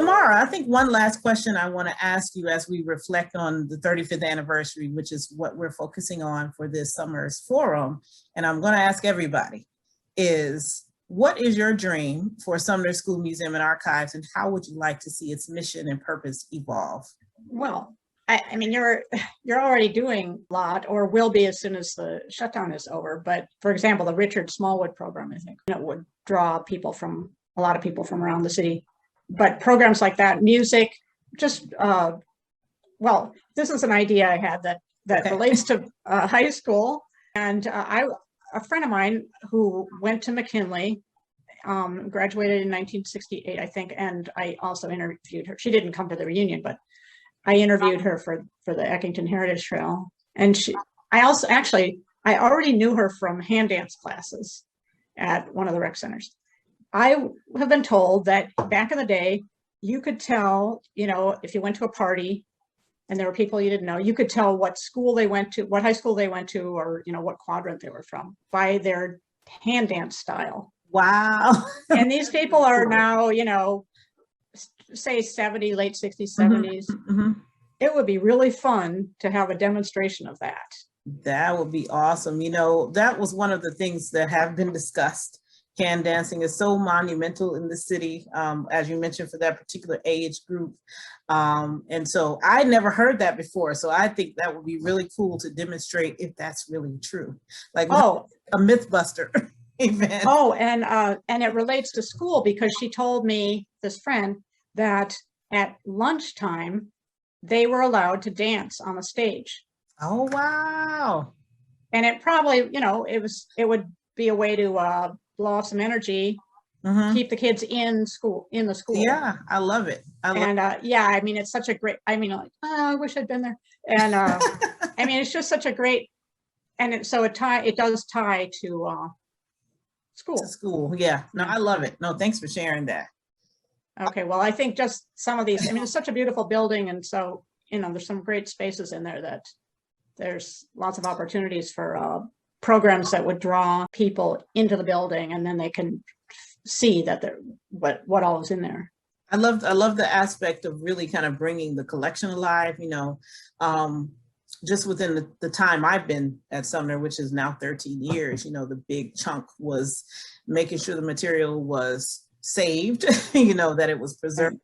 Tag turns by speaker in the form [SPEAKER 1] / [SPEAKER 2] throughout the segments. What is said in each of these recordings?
[SPEAKER 1] So Mara, I think one last question I want to ask you as we reflect on the 35th anniversary, which is what we're focusing on for this summer's forum, and I'm going to ask everybody, is what is your dream for Sumner School Museum and Archives, and how would you like to see its mission and purpose evolve?
[SPEAKER 2] Well, I mean, you're already doing a lot, or will be as soon as the shutdown is over. But for example, the Richard Smallwood program, I think, would draw people from a lot of people from around the city. But programs like that, music, just well, this is an idea I had that
[SPEAKER 1] Okay.
[SPEAKER 2] relates to high school, and a friend of mine who went to McKinley, graduated in 1968, I think, and I also interviewed her. She didn't come to the reunion, but I interviewed her for the Eckington Heritage Trail. And I already knew her from hand dance classes at one of the rec centers. I have been told that back in the day, you could tell, if you went to a party and there were people you didn't know, you could tell what school they went to, what high school they went to, or, what quadrant they were from by their hand dance style.
[SPEAKER 1] Wow.
[SPEAKER 2] And these people are now, say 70, late 60s, 70s. Mm-hmm. It would be really fun to have a demonstration of that.
[SPEAKER 1] That would be awesome. That was one of the things that have been discussed. Hand dancing is so monumental in the city, as you mentioned, for that particular age group. And so I never heard that before. So I think that would be really cool to demonstrate if that's really true. Like a Mythbuster event.
[SPEAKER 2] Oh, and it relates to school, because she told me, this friend, that at lunchtime, they were allowed to dance on the stage.
[SPEAKER 1] Oh, wow.
[SPEAKER 2] And it probably, it would be a way to blow off some energy, keep the kids in the school.
[SPEAKER 1] Yeah, I love it.
[SPEAKER 2] Yeah, I mean, it's such a great, I wish I'd been there. And I mean, it's just such a great, and it does tie to school.
[SPEAKER 1] To school, yeah. No, I love it. No, thanks for sharing that.
[SPEAKER 2] Okay, well, I think just some of these, it's such a beautiful building, and so, there's some great spaces in there that there's lots of opportunities for programs that would draw people into the building, and then they can see that what all is in there.
[SPEAKER 1] I love the aspect of really kind of bringing the collection alive, just within the time I've been at Sumner, which is now 13 years, the big chunk was making sure the material was saved, that it was preserved,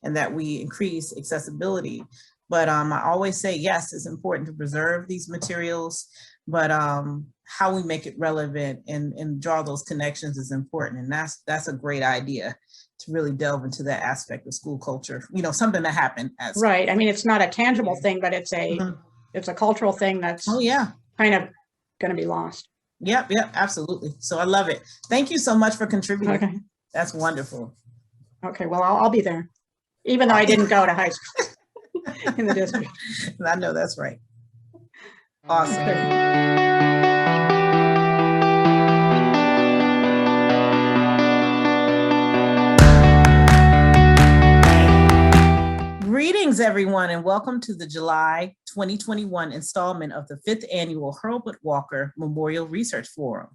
[SPEAKER 1] and that we increase accessibility. But I always say, yes, it's important to preserve these materials, but how we make it relevant and draw those connections is important. And that's a great idea, to really delve into that aspect of school culture, something that happened as
[SPEAKER 2] right. It's not a tangible thing, but it's a cultural thing that's kind of going to be lost.
[SPEAKER 1] Yep, absolutely. So I love it. Thank you so much for contributing.
[SPEAKER 2] Okay.
[SPEAKER 1] That's wonderful.
[SPEAKER 2] Okay, well, I'll be there, even though I didn't go to high school in the district.
[SPEAKER 1] I know that's right. Awesome. Greetings, everyone, and welcome to the July 2021 installment of the 5th Annual Hurlbut-Walker Memorial Research Forum.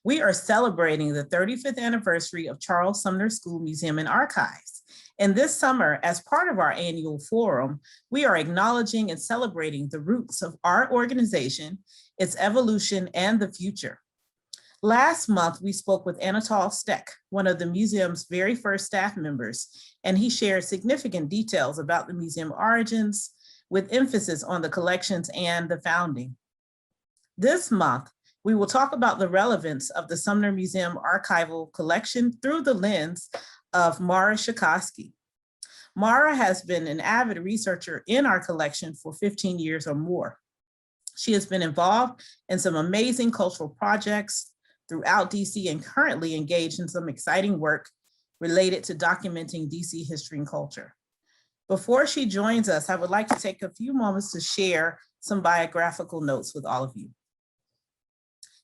[SPEAKER 1] We are celebrating the 35th anniversary of Charles Sumner School Museum and Archives. And this summer, as part of our annual forum, we are acknowledging and celebrating the roots of our organization, its evolution, and the future. Last month, we spoke with Anatol Steck, one of the museum's very first staff members, and he shared significant details about the museum origins, with emphasis on the collections and the founding. This month, we will talk about the relevance of the Sumner Museum archival collection through the lens of Mara Cherkasky. Mara has been an avid researcher in our collection for 15 years or more. She has been involved in some amazing cultural projects throughout DC and currently engaged in some exciting work related to documenting DC history and culture. Before she joins us, I would like to take a few moments to share some biographical notes with all of you.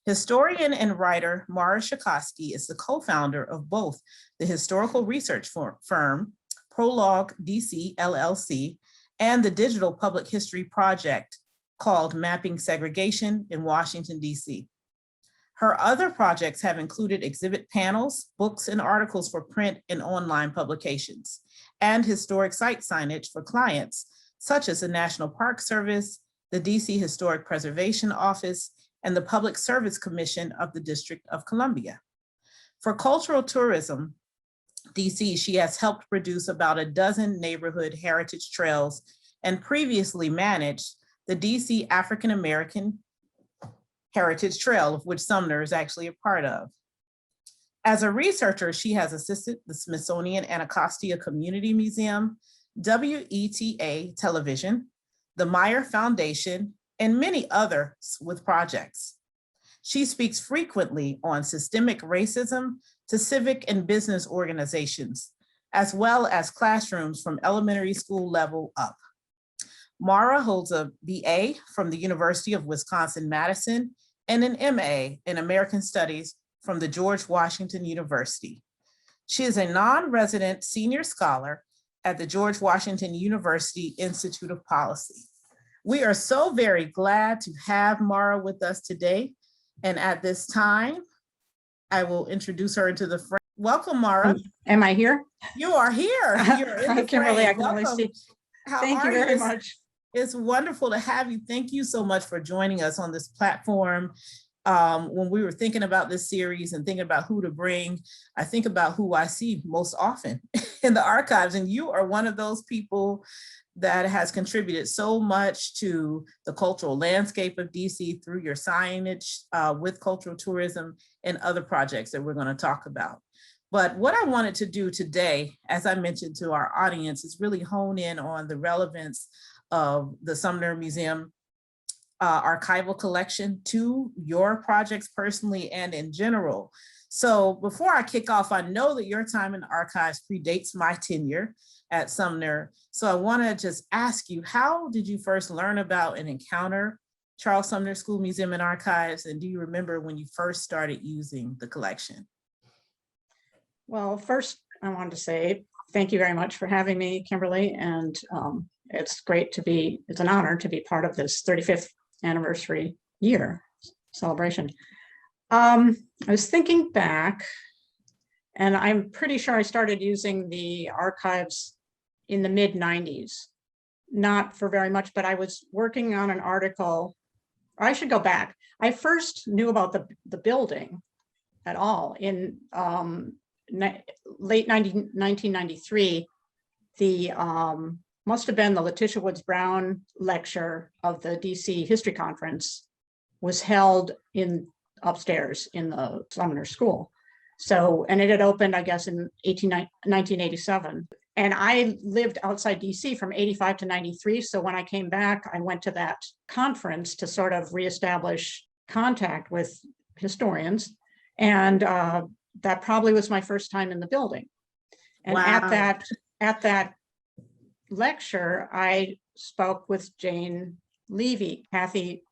[SPEAKER 1] Historian and writer Mara Cherkasky is the co-founder of both the historical research firm Prologue DC LLC and the digital public history project called Mapping Segregation in Washington, DC. Her other projects have included exhibit panels, books, and articles for print and online publications, and historic site signage for clients, such as the National Park Service, the DC Historic Preservation Office, and the Public Service Commission of the District of Columbia. For cultural tourism, DC, she has helped produce about a dozen neighborhood heritage trails and previously managed the DC African American Heritage Trail, of which Sumner is actually a part of. As a researcher, she has assisted the Smithsonian Anacostia Community Museum, WETA Television, the Meyer Foundation, and many others with projects. She speaks frequently on systemic racism to civic and business organizations, as well as classrooms from elementary school level up. Mara holds a BA from the University of Wisconsin-Madison and an MA in American Studies from the George Washington University. She is a non-resident senior scholar at the George Washington University Institute of Policy. We are so very glad to have Mara with us today. And at this time, I will introduce her into the front. Welcome, Mara.
[SPEAKER 2] Am I here?
[SPEAKER 1] You are here. You're in
[SPEAKER 2] Hi,
[SPEAKER 1] the
[SPEAKER 2] Kimberly.
[SPEAKER 1] frame.
[SPEAKER 2] I can only
[SPEAKER 1] Welcome.
[SPEAKER 2] see.
[SPEAKER 1] How
[SPEAKER 2] Thank you
[SPEAKER 1] are
[SPEAKER 2] very much.
[SPEAKER 1] It's wonderful to have you. Thank you so much for joining us on this platform. When we were thinking about this series and thinking about who to bring, I think about who I see most often in the archives, and you are one of those people that has contributed so much to the cultural landscape of DC through your signage with cultural tourism and other projects that we're going to talk about. But what I wanted to do today, as I mentioned to our audience, is really hone in on the relevance of the Sumner Museum archival collection to your projects personally and in general. So before I kick off, I know that your time in the archives predates my tenure at Sumner. So I want to just ask you, how did you first learn about and encounter Charles Sumner School Museum and Archives? And do you remember when you first started using the collection?
[SPEAKER 2] Well, first, I wanted to say thank you very much for having me, Kimberly. And it's great to be, it's an honor to be part of this 35th anniversary year celebration. I was thinking back, and I'm pretty sure I started using the archives in the mid-90s. Not for very much, but I was working on an article, or I should go back. I first knew about the building at all in late 1993. The must have been the Letitia Woods Brown lecture of the DC History Conference was held in upstairs in the Sumner School. So, and it had opened, I guess, in 1987. And I lived outside DC from 85 to 93. So when I came back, I went to that conference to sort of reestablish contact with historians. And that probably was my first time in the building. And
[SPEAKER 1] Wow.
[SPEAKER 2] at that lecture, I spoke with Jane Levy, Kathy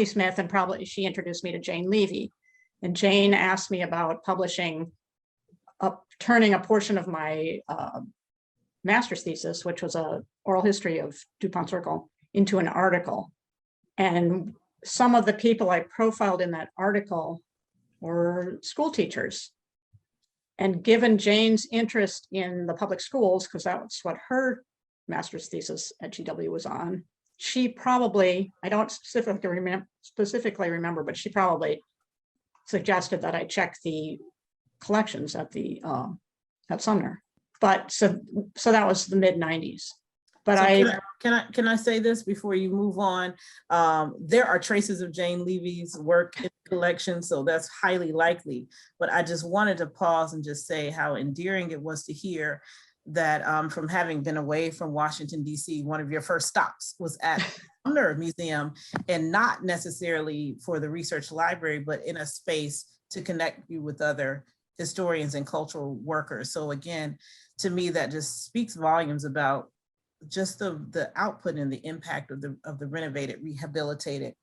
[SPEAKER 2] Smith, and probably she introduced me to Jane Levy. And Jane asked me about publishing, turning a portion of my master's thesis, which was a oral history of DuPont Circle, into an article. And some of the people I profiled in that article were school teachers. And given Jane's interest in the public schools, because that's what her master's thesis at GW was on, she probably, I don't specifically remember, but she probably suggested that I check the collections at the at Sumner. But so that was the mid-90s. But
[SPEAKER 1] so can I say this before you move on? There are traces of Jane Levy's work in the collection, so that's highly likely. But I just wanted to pause and just say how endearing it was to hear that from having been away from Washington, DC, one of your first stops was at Sumner Museum, and not necessarily for the research library, but in a space to connect you with other historians and cultural workers. So again, to me, that just speaks volumes about just the output and the impact of the renovated, rehabilitated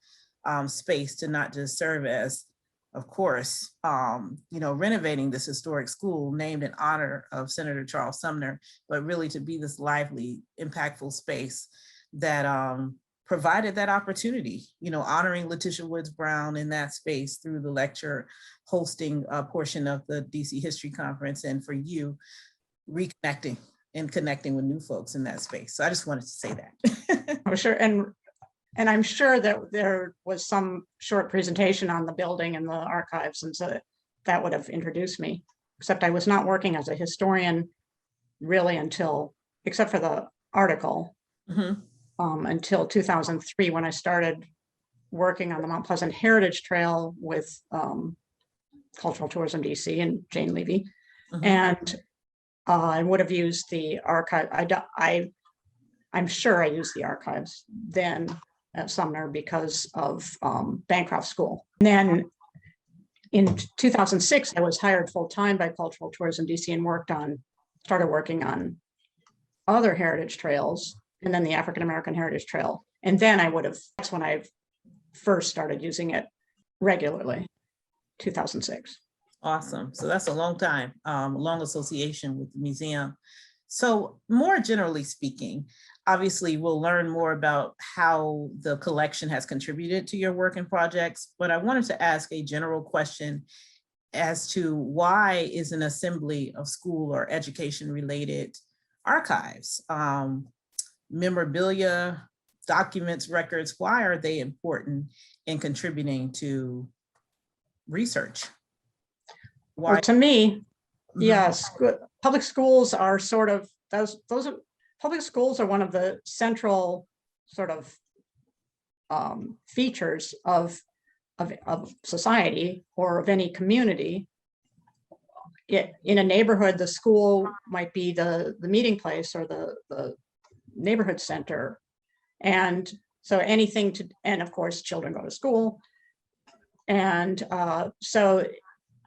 [SPEAKER 1] space to not just serve as, of course, renovating this historic school named in honor of Senator Charles Sumner, but really to be this lively, impactful space that provided that opportunity, honoring Letitia Woods Brown in that space through the lecture hosting portion of the DC History Conference, and for you reconnecting and connecting with new folks in that space. So I just wanted to say that.
[SPEAKER 2] Oh, sure. And I'm sure that there was some short presentation on the building and the archives, and so that would have introduced me, except I was not working as a historian really except for the article, until 2003, when I started working on the Mount Pleasant Heritage Trail with Cultural Tourism DC and Jane Levy. And I would have used the archive. I'm sure I used the archives then at Sumner because of Bancroft School. And then in 2006, I was hired full-time by Cultural Tourism DC and started working on other heritage trails, and then the African American Heritage Trail. And then that's when I first started using it regularly, 2006.
[SPEAKER 1] Awesome. So that's a long time, long association with the museum. So more generally speaking, obviously we'll learn more about how the collection has contributed to your work and projects, but I wanted to ask a general question as to why is an assembly of school or education related archives, memorabilia, documents, records, why are they important in contributing to research? Why?
[SPEAKER 2] Well, to me, yes, public schools are sort of, public schools are one of the central sort of features of society or of any community. In a neighborhood, the school might be the meeting place or the neighborhood center. And so and of course, children go to school. And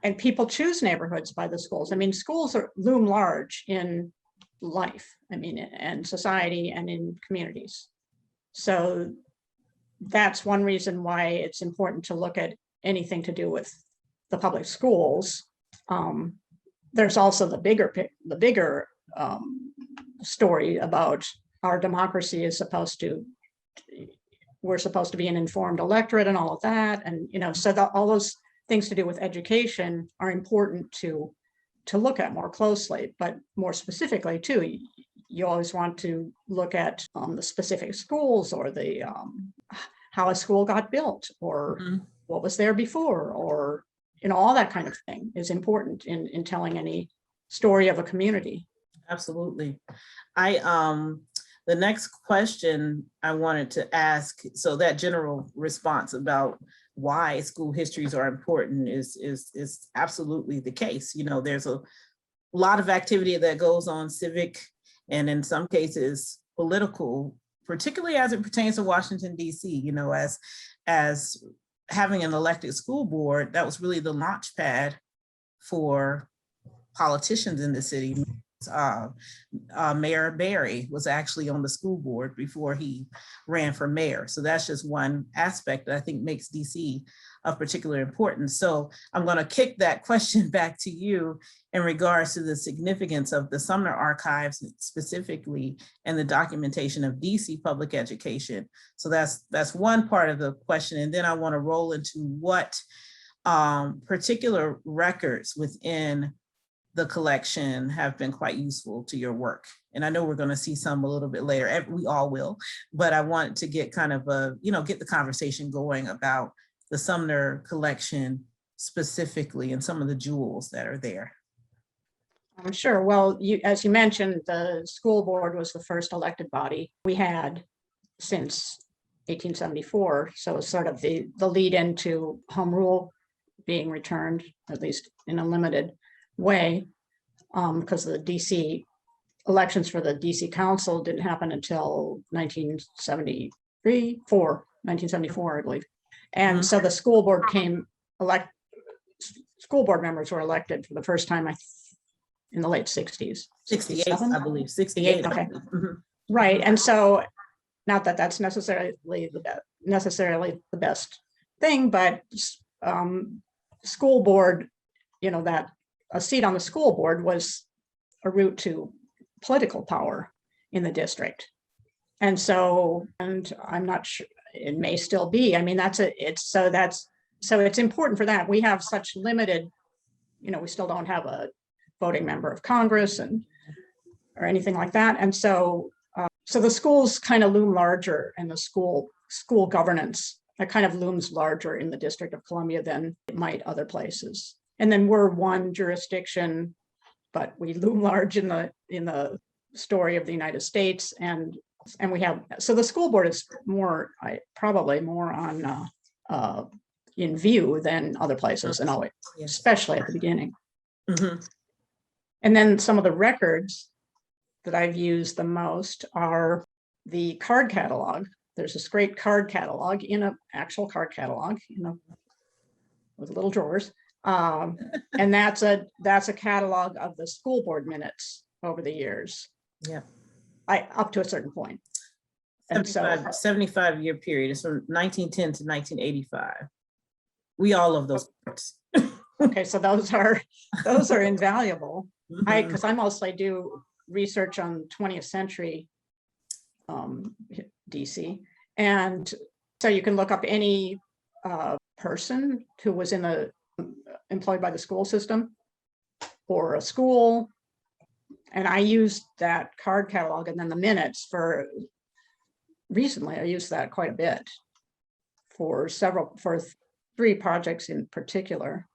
[SPEAKER 2] and people choose neighborhoods by the schools. I mean, schools loom large in life, and society and in communities. So that's one reason why it's important to look at anything to do with the public schools. There's also the bigger story about our democracy we're supposed to be an informed electorate and all of that. And, so all those things to do with education are important to look at more closely, but more specifically too, you always want to look at the specific schools or the how a school got built or what was there before, or all that kind of thing is important in telling any story of a community.
[SPEAKER 1] Absolutely. The next question I wanted to ask, so that general response about why school histories are important is absolutely the case. There's a lot of activity that goes on, civic and in some cases political, particularly as it pertains to Washington, D.C., as having an elected school board, that was really the launch pad for politicians in the city. Mayor Barry was actually on the school board before he ran for mayor. So that's just one aspect that I think makes DC of particular importance. So I'm going to kick that question back to you in regards to the significance of the Sumner archives specifically and the documentation of DC public education. So that's one part of the question. And then I want to roll into what particular records within the collection have been quite useful to your work. And I know we're going to see some a little bit later, we all will, but I want to get kind of get the conversation going about the Sumner collection specifically and some of the jewels that are there.
[SPEAKER 2] I'm sure. Well, as you mentioned, the school board was the first elected body we had since 1874. So it's sort of the lead into home rule being returned, at least in a limited way, because the DC elections for the DC council didn't happen until 1974, I believe. And so the school board school board members were elected for the first time in the late 60s.
[SPEAKER 1] 68, I believe, 68.
[SPEAKER 2] Okay. Right. And so not that that's necessarily the best thing, but school board, that a seat on the school board was a route to political power in the district. And so, and I'm not sure, it may still be. I mean, so it's important for that. We have such limited, we still don't have a voting member of Congress or anything like that. And so, so the schools kind of loom larger, and the school governance, that kind of looms larger in the District of Columbia than it might other places. And then we're one jurisdiction, but we loom large in the story of the United States. And we have, so the school board is probably more on in view than other places, and always, especially at the beginning.
[SPEAKER 1] Mm-hmm.
[SPEAKER 2] And then some of the records that I've used the most are the card catalog. There's this great card catalog in an actual card catalog, with little drawers. And that's a catalog of the school board minutes over the years.
[SPEAKER 1] Yeah.
[SPEAKER 2] Up to a certain point. And
[SPEAKER 1] 75-year period. It's from 1910 to 1985. We all love those parts.
[SPEAKER 2] Okay, so those are invaluable.
[SPEAKER 1] Mm-hmm.
[SPEAKER 2] Because I mostly do research on 20th century DC. And so you can look up any person who was employed by the school system or a school. And I used that card catalog and then the minutes recently, I used that quite a bit for 3 projects in particular,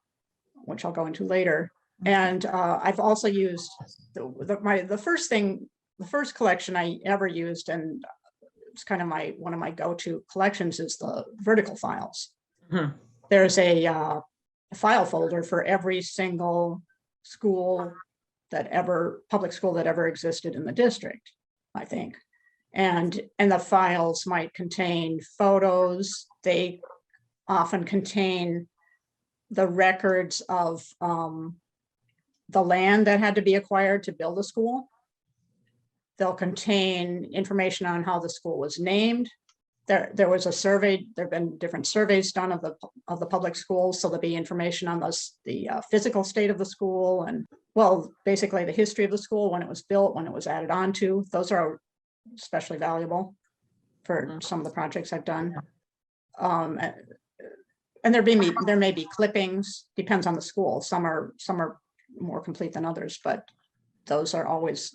[SPEAKER 2] which I'll go into later. And I've also used the first collection I ever used, and it's kind of one of my go-to collections, is the vertical files. Mm-hmm. There's a file folder for every single public school that ever existed in the district, I think. And the files might contain photos. They often contain the records of the land that had to be acquired to build a school. They'll contain information on how the school was named. There was a survey. There have been different surveys done of the public schools, so there'll be information on the physical state of the school, and basically the history of the school, when it was built, when it was added onto. Those are especially valuable for some of the projects I've done. And there may be clippings, depends on the school. Some are more complete than others, but those are always,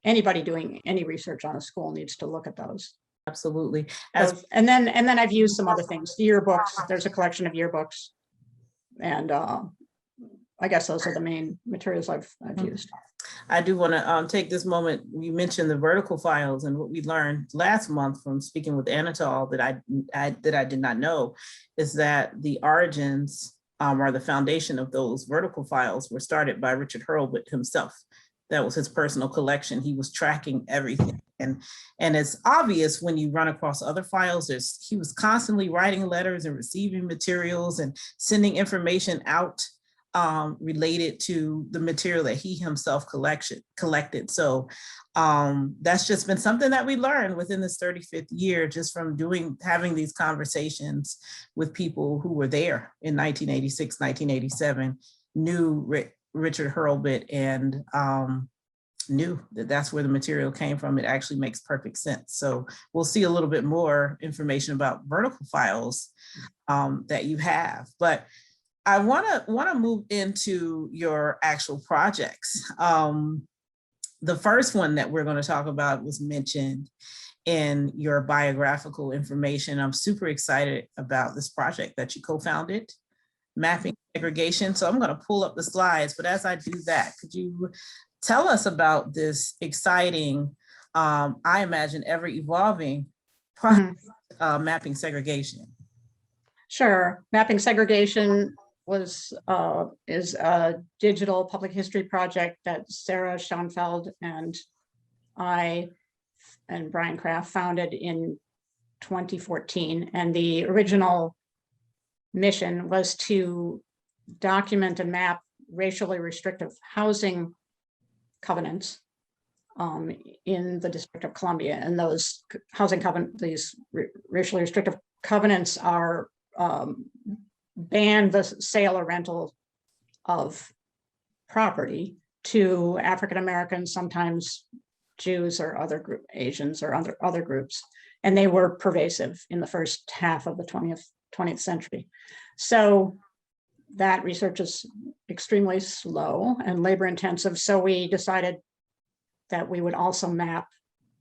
[SPEAKER 2] anybody doing any research on a school needs to look at those.
[SPEAKER 1] Absolutely.
[SPEAKER 2] And then I've used some other things. Yearbooks, there's a collection of yearbooks, and I guess those are the main materials I've used.
[SPEAKER 1] I do want to take this moment. You mentioned the vertical files, and what we learned last month from speaking with Anatol that I did not know is that the origins or the foundation of those vertical files were started by Richard Hurlbut himself. That was his personal collection. He was tracking everything. And it's obvious when you run across other files, he was constantly writing letters and receiving materials and sending information out related to the material that he himself collected. So that's just been something that we learned within this 35th year, just from having these conversations with people who were there in 1986, 1987, knew Richard Hurlbut, and knew that that's where the material came from. It actually makes perfect sense. So we'll see a little bit more information about vertical files that you have. But I want to move into your actual projects. The first one that we're going to talk about was mentioned in your biographical information. I'm super excited about this project that you co-founded, Mapping Segregation. So I'm going to pull up the slides, but as I do that, could you tell us about this exciting, I imagine ever evolving project, Mapping Segregation?
[SPEAKER 2] Sure. Mapping Segregation is a digital public history project that Sarah Schoenfeld and I and Brian Kraft founded in 2014. And the original mission was to document and map racially restrictive housing covenants in the District of Columbia. And those these racially restrictive covenants are ban the sale or rental of property to African Americans, sometimes Jews or other group, Asians or other groups. And they were pervasive in the first half of the 20th century. So that research is extremely slow and labor intensive. So we decided that we would also map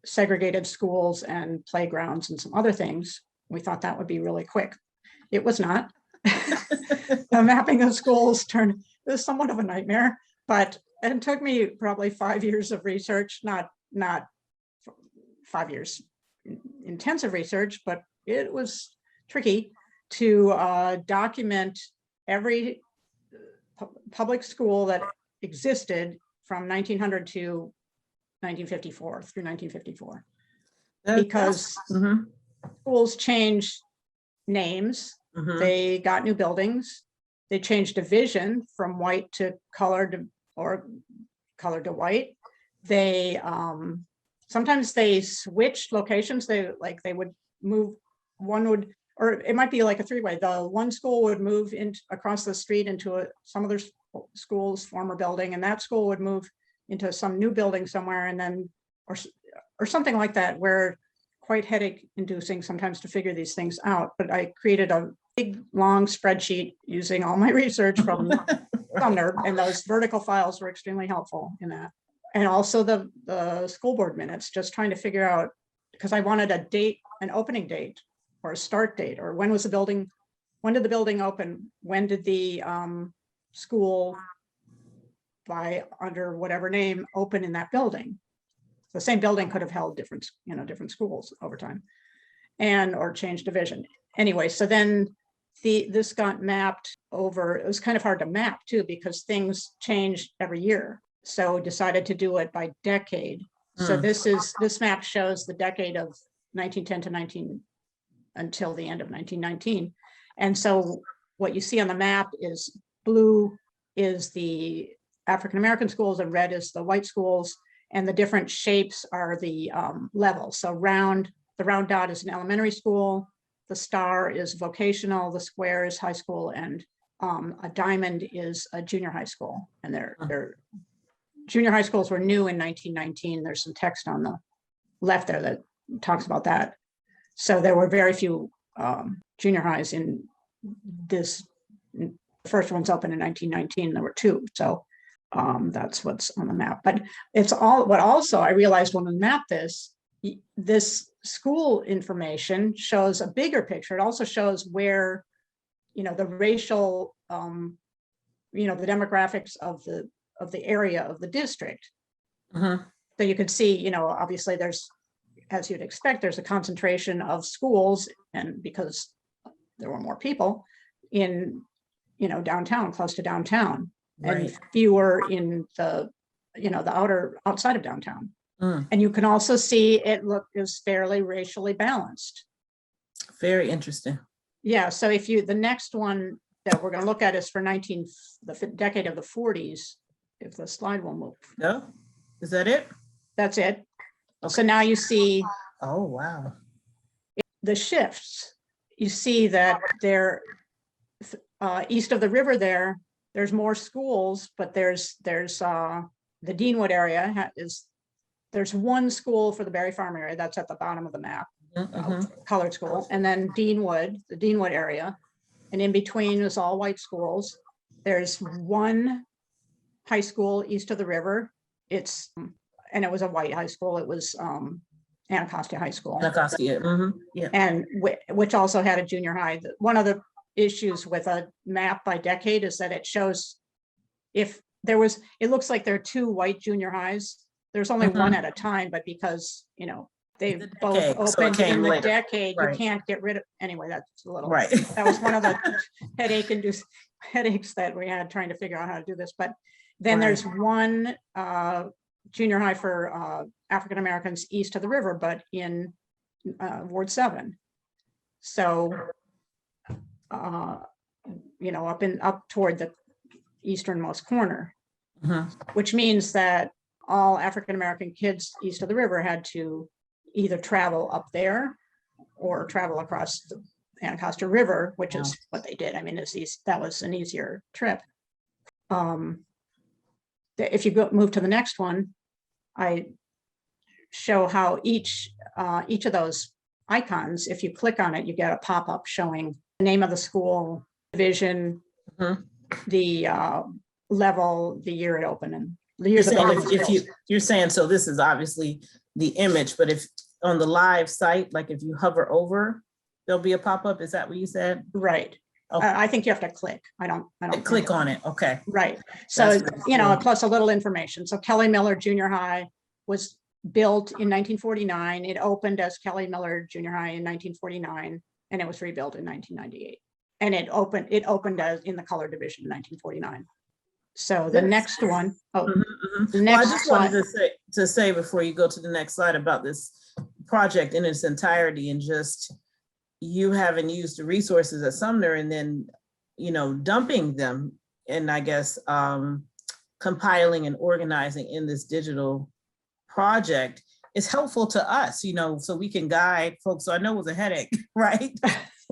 [SPEAKER 2] segregated schools and playgrounds and some other things. We thought that would be really quick. It was not. The mapping of schools it was somewhat of a nightmare, but it took me probably 5 years of research, not 5 years intensive research, but it was tricky to document every public school that existed from 1900 to 1954 through 1954, because schools changed names, they got new buildings, they changed division from white to colored or colored to white. They sometimes they switched locations. They would move, or it might be like a three-way. The one school would move across the street into some other school's former building, and that school would move into some new building somewhere, and then or something like that, where quite headache inducing sometimes to figure these things out. But I created a big long spreadsheet using all my research from Sumner, and those vertical files were extremely helpful in that. And also the school board minutes, just trying to figure out, because I wanted a date, an opening date or a start date, or when did the building open? When did the school, by under whatever name, open in that building? The same building could have held different schools over time, or change division. Anyway, so then this got mapped over. It was kind of hard to map too, because things changed every year. So decided to do it by decade. So this map shows the decade of 1910 to until the end of 1919. And so what you see on the map is blue is the African-American schools and red is the white schools, and the different shapes are the levels. So the round dot is an elementary school, the star is vocational, the square is high school, and a diamond is a junior high school. And their junior high schools were new in 1919. There's some text on the left there that talks about that. So there were very few junior highs in this. The first one's open in 1919. There were 2. So that's what's on the map. But it's all. But also, I realized when we mapped this school information shows a bigger picture. It also shows where, the racial, the demographics of the area of the district. So you can see, obviously there's, as you'd expect, there's a concentration of schools, and because there were more people in, downtown, close to downtown, and fewer in the, the outside of downtown. And you can also see it is fairly racially balanced.
[SPEAKER 1] Very interesting.
[SPEAKER 2] Yeah. So the next one that we're going to look at is for the decade of the 40s. If the slide will move.
[SPEAKER 1] No, is that it?
[SPEAKER 2] That's it.
[SPEAKER 1] Okay.
[SPEAKER 2] So now you see.
[SPEAKER 1] Oh, wow.
[SPEAKER 2] The shifts. You see that there, east of the river there's more schools, but there's the Deanwood area there's one school for the Berry Farm area that's at the bottom of the map, colored school, and then the Deanwood area, and in between is all white schools. There's one high school east of the river. It was a white high school. It was Anacostia High School.
[SPEAKER 1] Anacostia, yeah.
[SPEAKER 2] And which also had a junior high. One of the issues with a map by decade is that it shows it looks like there are 2 white junior highs. There's only one at a time, but because, they both opened in the decade, you can't get rid of, anyway, that's a little, that was one of the headaches that we had trying to figure out how to do this. But then there's one junior high for African-Americans east of the river, but in Ward 7. So, up toward the easternmost corner, which means that all African-American kids east of the river had to either travel up there or travel across the Anacostia River, which is what they did. I mean, that was an easier trip. If you move to the next one, I show how each of those icons, if you click on it, you get a pop-up showing the name of the school, division, the level, the year it opened, and the years.
[SPEAKER 1] You're saying, so this is obviously the image, but if on the live site, like if you hover over, there'll be a pop-up. Is that what you said?
[SPEAKER 2] Right.
[SPEAKER 1] Okay.
[SPEAKER 2] I think you have to click. I don't
[SPEAKER 1] click on it. Okay.
[SPEAKER 2] Right. So,
[SPEAKER 1] That's really cool.
[SPEAKER 2] plus a little information. So Kelly Miller Junior High was built in 1949. It opened as Kelly Miller Junior High in 1949, and it was rebuilt in 1998. And it opened as in the color division in 1949. So the next one, the next
[SPEAKER 1] I just wanted to say before you go to the next slide about this project in its entirety, and just you having used the resources at Sumner and then, dumping them, and I guess compiling and organizing in this digital project is helpful to us, so we can guide folks. So I know it was a headache, right?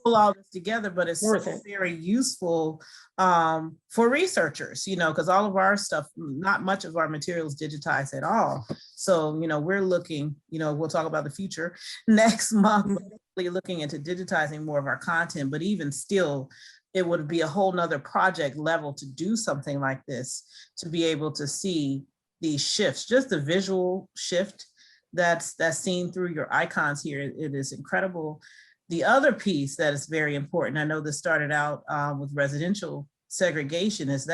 [SPEAKER 1] Pull all this together, but it's very useful for researchers, because all of our stuff, not much of our materials digitized at all. So, we're looking, we'll talk about the future next month, looking into digitizing more of our content, but even still, it would be a whole nother project level to do something like this, to be able to see these shifts, just the visual shift that's seen through your icons here. It is incredible. The other piece that is very important, I know this started out with residential segregation, is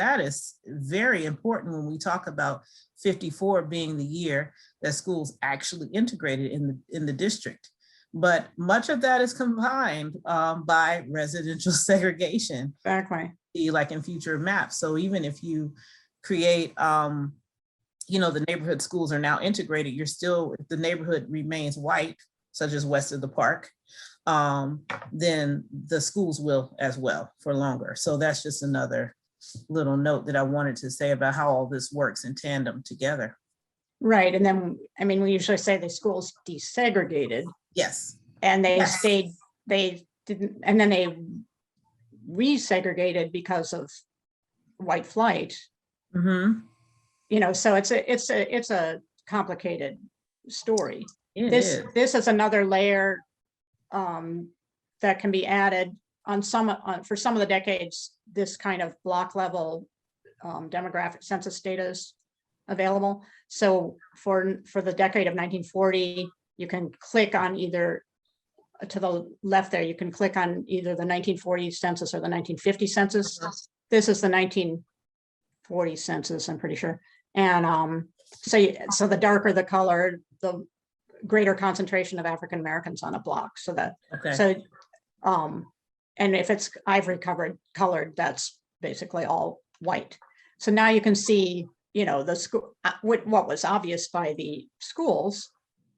[SPEAKER 1] very important when we talk about 54 being the year that schools actually integrated in the district. But much of that is combined by residential segregation.
[SPEAKER 2] Exactly.
[SPEAKER 1] Like in future maps. So even if you create, the neighborhood schools are now integrated, you're still, if the neighborhood remains white, such as west of the park, then the schools will as well for longer. So that's just another little note that I wanted to say about how all this works in tandem together.
[SPEAKER 2] Right. And then, we usually say the schools desegregated.
[SPEAKER 1] Yes.
[SPEAKER 2] And they stayed, they didn't, and then they resegregated because of white flight. So it's a complicated story. This is another layer that can be added on for some of the decades. This kind of block level demographic census data is available. So for the decade of 1940, you can click on either to the left there, you can click on either the 1940 census or the 1950 census. This is the 1940 census, I'm pretty sure. And so the darker the color, the greater concentration of African Americans on a block. So that, and if it's ivory colored, that's basically all white. So now you can see, the school, what was obvious by the schools,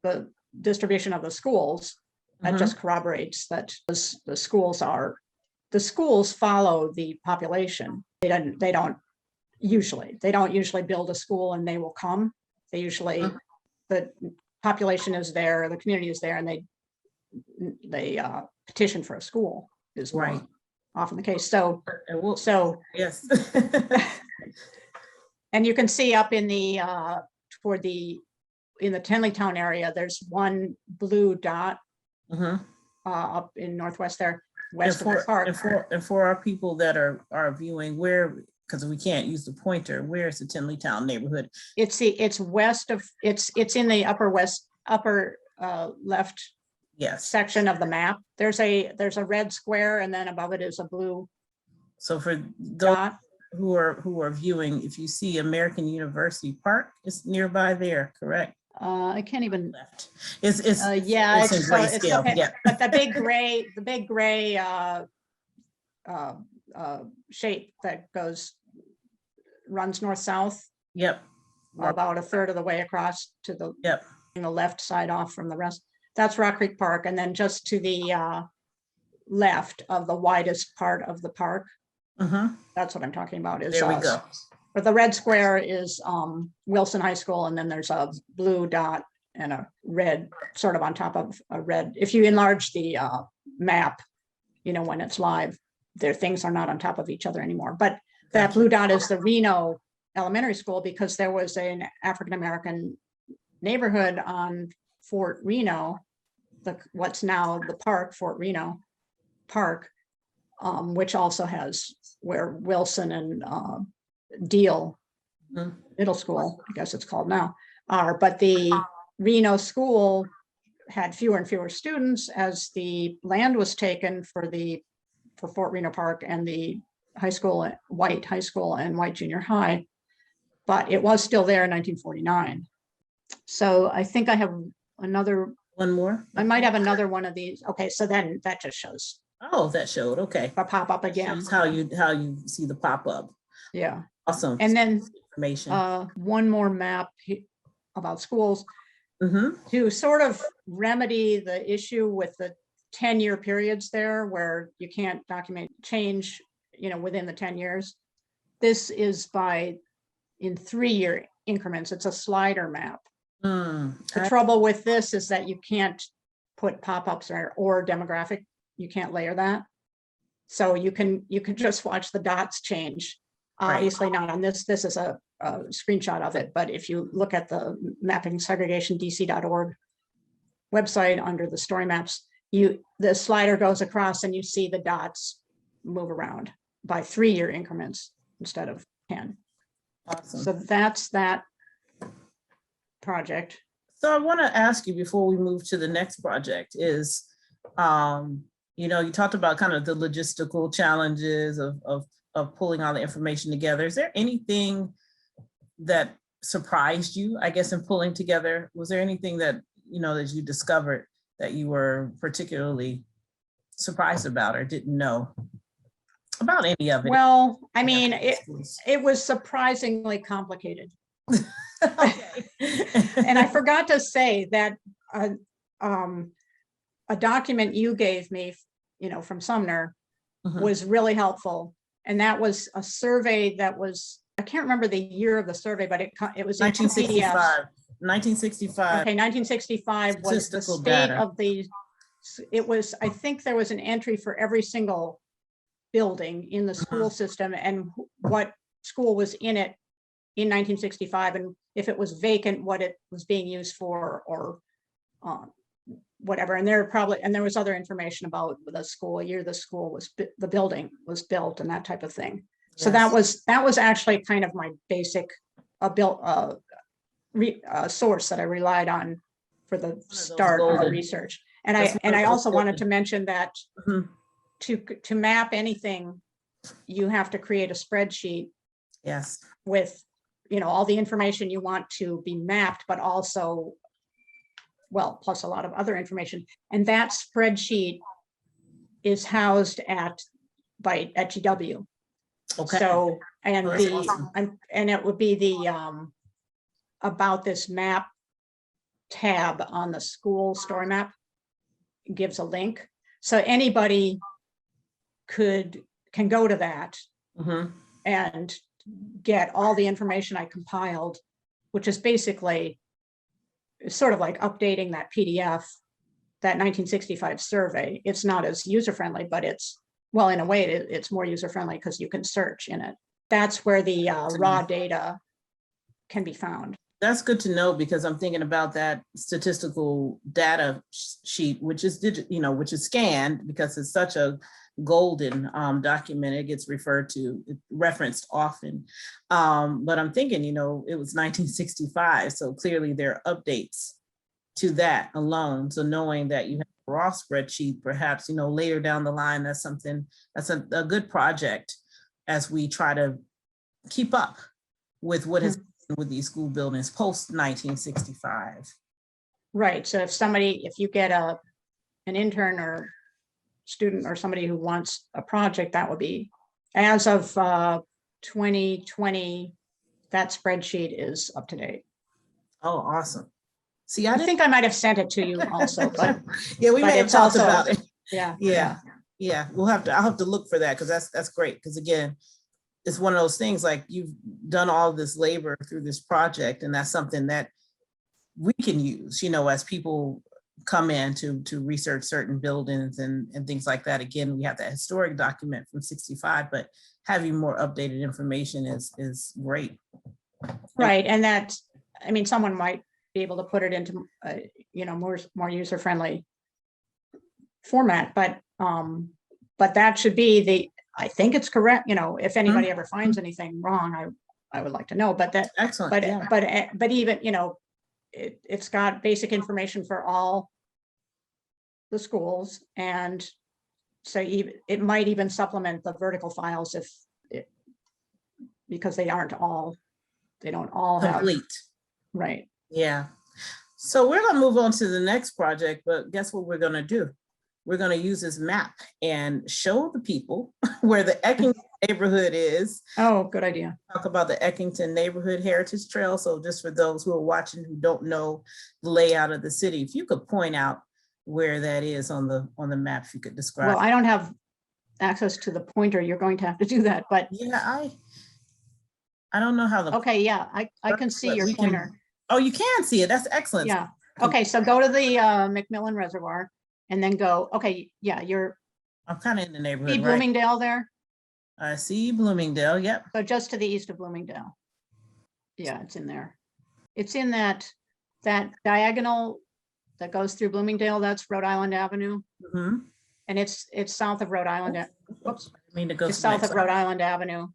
[SPEAKER 2] the distribution of the schools, that just corroborates that the schools follow the population. They don't usually build a school and they will come. They usually, the population is there, the community is there, and they petition for a school is right often the case. So yes. And you can see up in the in the Tenleytown area, there's one blue dot up in northwest there, west of the park.
[SPEAKER 1] And for our people that are viewing, where, because we can't use the pointer, where is the Tenleytown neighborhood?
[SPEAKER 2] It's west of, it's in the upper left section of the map. There's a red square, and then above it is a blue. So for those dot who are viewing, if you see American University Park, it's nearby there, correct? I can't even. Left. It's in grayscale. Okay.
[SPEAKER 1] Yeah.
[SPEAKER 2] But the big gray shape that runs north south.
[SPEAKER 1] Yep.
[SPEAKER 2] About a third of the way across to the the left side off from the rest. That's Rock Creek Park, and then just to the left of the widest part of the park. That's what I'm talking about.
[SPEAKER 1] There we go.
[SPEAKER 2] But the red square is Wilson High School, and then there's a blue dot and a red sort of on top of a red. If you enlarge the map, when it's live, things are not on top of each other anymore. But that blue dot is the Reno Elementary School, because there was an African-American neighborhood on Fort Reno, what's now the park, Fort Reno Park, which also has where Wilson and Deal Middle School, I guess it's called now, are. But the Reno school had fewer and fewer students as the land was taken for Fort Reno Park and the high school, White High School and White Junior High, but it was still there in 1949. So I think I have another
[SPEAKER 1] one more.
[SPEAKER 2] I might have another one of these. Okay, so then that just shows.
[SPEAKER 1] Oh, that showed. Okay.
[SPEAKER 2] A pop up again.
[SPEAKER 1] Shows how you see the pop up.
[SPEAKER 2] Yeah.
[SPEAKER 1] Awesome.
[SPEAKER 2] And then
[SPEAKER 1] information.
[SPEAKER 2] One more map about schools to sort of remedy the issue with the 10-year periods there where you can't document change, within the 10 years. This is in 3-year increments. It's a slider map. The trouble with this is that you can't put pop-ups or demographic. You can't layer that. So you can just watch the dots change.
[SPEAKER 1] Right.
[SPEAKER 2] Obviously not on this. This is a screenshot of it. But if you look at the mapping segregation dc.org website under the story maps, the slider goes across and you see the dots move around by 3-year increments instead of 10.
[SPEAKER 1] Awesome.
[SPEAKER 2] So that's that project.
[SPEAKER 1] So I want to ask you before we move to the next project is, you talked about kind of the logistical challenges of pulling all the information together. Is there anything that surprised you, I guess, in pulling together? Was there anything that, that you discovered that you were particularly surprised about or didn't know about any of it?
[SPEAKER 2] Well, I mean, it was surprisingly complicated. And I forgot to say that a document you gave me, from Sumner was really helpful. And that was a survey that was, I can't remember the year of the survey, but it was
[SPEAKER 1] 1965. 1965.
[SPEAKER 2] Okay, 1965 was the state
[SPEAKER 1] data.
[SPEAKER 2] of it was, I think there was an entry for every single building in the school system and what school was in it in 1965, and if it was vacant, what it was being used for, or whatever. And there was other information about the school year the building was built and that type of thing. Yes. So that was actually kind of my basic source that I relied on for the start of the research. And I also wanted to mention that to map anything, you have to create a spreadsheet.
[SPEAKER 1] Yes.
[SPEAKER 2] With all the information you want to be mapped, but also, plus a lot of other information. And that spreadsheet is housed at GW.
[SPEAKER 1] Okay.
[SPEAKER 2] So, and
[SPEAKER 1] awesome.
[SPEAKER 2] And it would be the about this map tab on the school story map gives a link. So anybody can go to that and get all the information I compiled, which is basically sort of like updating that PDF, that 1965 survey. It's not as user-friendly, but in a way, it's more user-friendly because you can search in it. That's where the raw data can be found.
[SPEAKER 1] That's good to know, because I'm thinking about that statistical data sheet, which is which is scanned, because it's such a golden document. It gets referenced often. But I'm thinking, it was 1965, so clearly there are updates to that alone. So knowing that you have a raw spreadsheet, perhaps, later down the line, that's a good project as we try to keep up with what has with these school buildings post 1965.
[SPEAKER 2] Right. So if you get an intern or student or somebody who wants a project, that would be as of 2020, that spreadsheet is up to date.
[SPEAKER 1] Oh, awesome. See,
[SPEAKER 2] I think I might have sent it to you also, but
[SPEAKER 1] yeah, we may have talked about it.
[SPEAKER 2] Yeah.
[SPEAKER 1] I'll have to look for that, because that's great. Because again, it's one of those things, like, you've done all this labor through this project, and that's something that we can use, as people come in to research certain buildings and things like that. Again, we have that historic document from 65, but having more updated information is great.
[SPEAKER 2] Right. And someone might be able to put it into, more user-friendly format, but that should be I think it's correct, if anybody ever finds anything wrong, I would like to know, but
[SPEAKER 1] Excellent. Yeah.
[SPEAKER 2] but even, it's got basic information for all the schools, and so it might even supplement the vertical files because they don't all have,
[SPEAKER 1] Complete.
[SPEAKER 2] right.
[SPEAKER 1] Yeah. So we're going to move on to the next project, but guess what we're going to do? We're going to use this map and show the people where the Eckington neighborhood is.
[SPEAKER 2] Oh, good idea.
[SPEAKER 1] Talk about the Eckington Neighborhood Heritage Trail. So just for those who are watching who don't know the layout of the city, if you could point out where that is on the map, if you could describe.
[SPEAKER 2] Well, I don't have access to the pointer. You're going to have to do that, but
[SPEAKER 1] yeah, I don't know how the.
[SPEAKER 2] Okay, yeah, I can see your pointer.
[SPEAKER 1] Oh, you can see it. That's excellent.
[SPEAKER 2] Yeah. Okay, so go to the McMillan Reservoir and then go. Okay, yeah,
[SPEAKER 1] I'm kind of in the neighborhood.
[SPEAKER 2] See Bloomingdale there?
[SPEAKER 1] I see Bloomingdale. Yep.
[SPEAKER 2] So just to the east of Bloomingdale. Yeah, it's in there. It's in that diagonal that goes through Bloomingdale. That's Rhode Island Avenue.
[SPEAKER 1] Mm-hmm.
[SPEAKER 2] And it's south of Rhode Island. Whoops.
[SPEAKER 1] I mean to go
[SPEAKER 2] it's south of Rhode Island Avenue.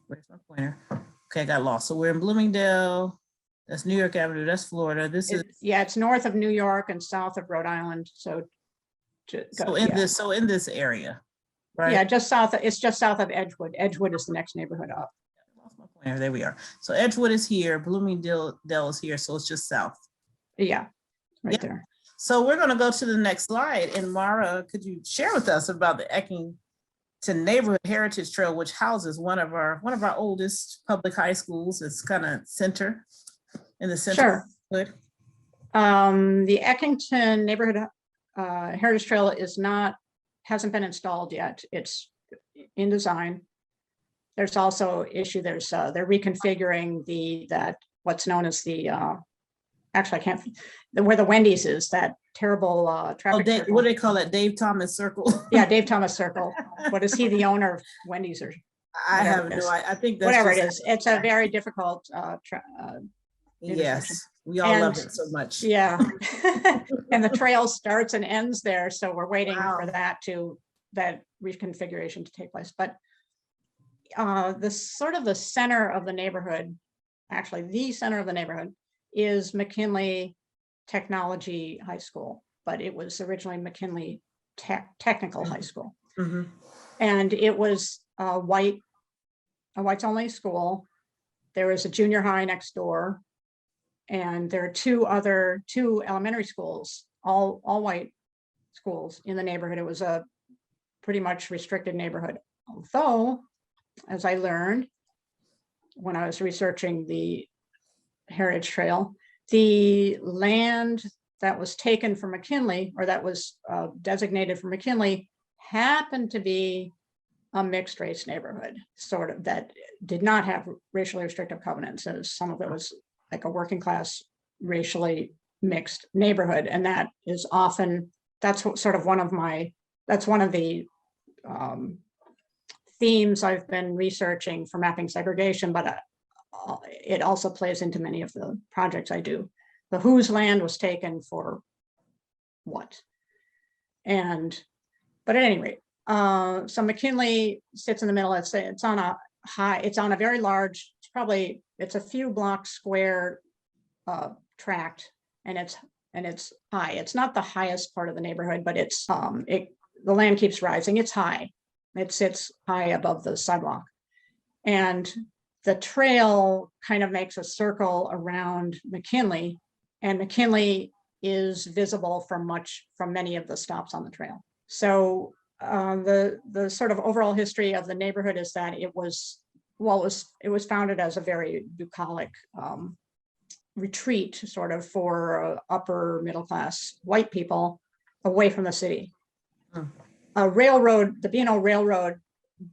[SPEAKER 1] Where's my pointer? Okay, I got lost. So we're in Bloomingdale. That's New York Avenue. That's Florida.
[SPEAKER 2] It's north of New York and south of Rhode Island. So
[SPEAKER 1] in this area, right?
[SPEAKER 2] Yeah, just south. It's just south of Edgewood. Edgewood is the next neighborhood up.
[SPEAKER 1] I lost my pointer. There we are. So Edgewood is here. Bloomingdale is here. So it's just south.
[SPEAKER 2] Yeah, right there.
[SPEAKER 1] So we're going to go to the next slide. And Mara, could you share with us about the Eckington Neighborhood Heritage Trail, which houses one of our oldest public high schools? It's kind of in the center.
[SPEAKER 2] Sure. The Eckington Neighborhood Heritage Trail hasn't been installed yet. It's in design. There's also they're reconfiguring what's known as actually I can't, where the Wendy's is, that terrible traffic circle.
[SPEAKER 1] What do they call it? Dave Thomas Circle.
[SPEAKER 2] Yeah, Dave Thomas Circle. What is he, the owner of Wendy's or?
[SPEAKER 1] I have no idea. I think that's
[SPEAKER 2] whatever it is. It's a very difficult
[SPEAKER 1] yes, we all love it so much.
[SPEAKER 2] Yeah. And the trail starts and ends there. So we're waiting for that reconfiguration to take place. But the center of the neighborhood, actually the center of the neighborhood, is McKinley Technology High School, but it was originally McKinley Technical High School.
[SPEAKER 1] Mm-hmm.
[SPEAKER 2] And it was a whites only school. There was a junior high next door, and there are two elementary schools, all white schools in the neighborhood. It was a pretty much restricted neighborhood. Although, as I learned when I was researching the Heritage Trail, the land that was taken from McKinley, or that was designated for McKinley, happened to be a mixed race neighborhood, sort of, that did not have racially restrictive covenants. As some of it was like a working class, racially mixed neighborhood, and that's one of the themes I've been researching for mapping segregation, but it also plays into many of the projects I do. The whose land was taken for what? But at any rate, so McKinley sits in the middle. It's on a very large, it's a few blocks square tract, and it's high. It's not the highest part of the neighborhood, but the land keeps rising. It's high. It sits high above the sidewalk, and the trail kind of makes a circle around McKinley, and McKinley is visible from many of the stops on the trail. So the sort of overall history of the neighborhood is that it was founded as a very bucolic retreat, sort of, for upper middle class white people away from the city. A railroad, the B&O Railroad,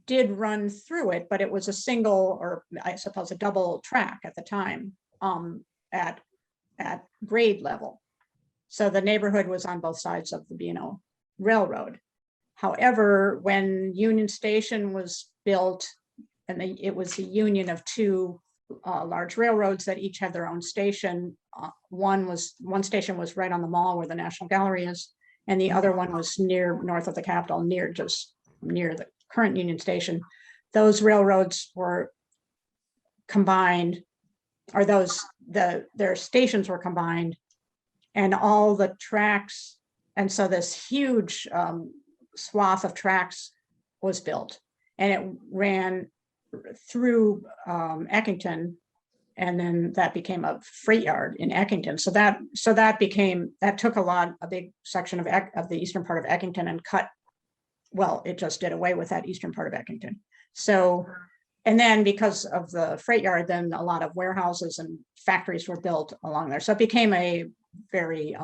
[SPEAKER 2] did run through it, but it was a single, or I suppose a double track at the time, at grade level. So the neighborhood was on both sides of the B&O Railroad. However, when Union Station was built, and it was the union of two large railroads that each had their own station. One station was right on the mall where the National Gallery is, and the other one was north of the Capitol, near the current Union Station. Those railroads were combined, or their stations were combined, and all the tracks, and so this huge swath of tracks was built, and it ran through Eckington, and then that became a freight yard in Eckington. So that took a big section of the eastern part of Eckington and it just did away with that eastern part of Eckington. So, and then because of the freight yard, then a lot of warehouses and factories were built along there. So it became a very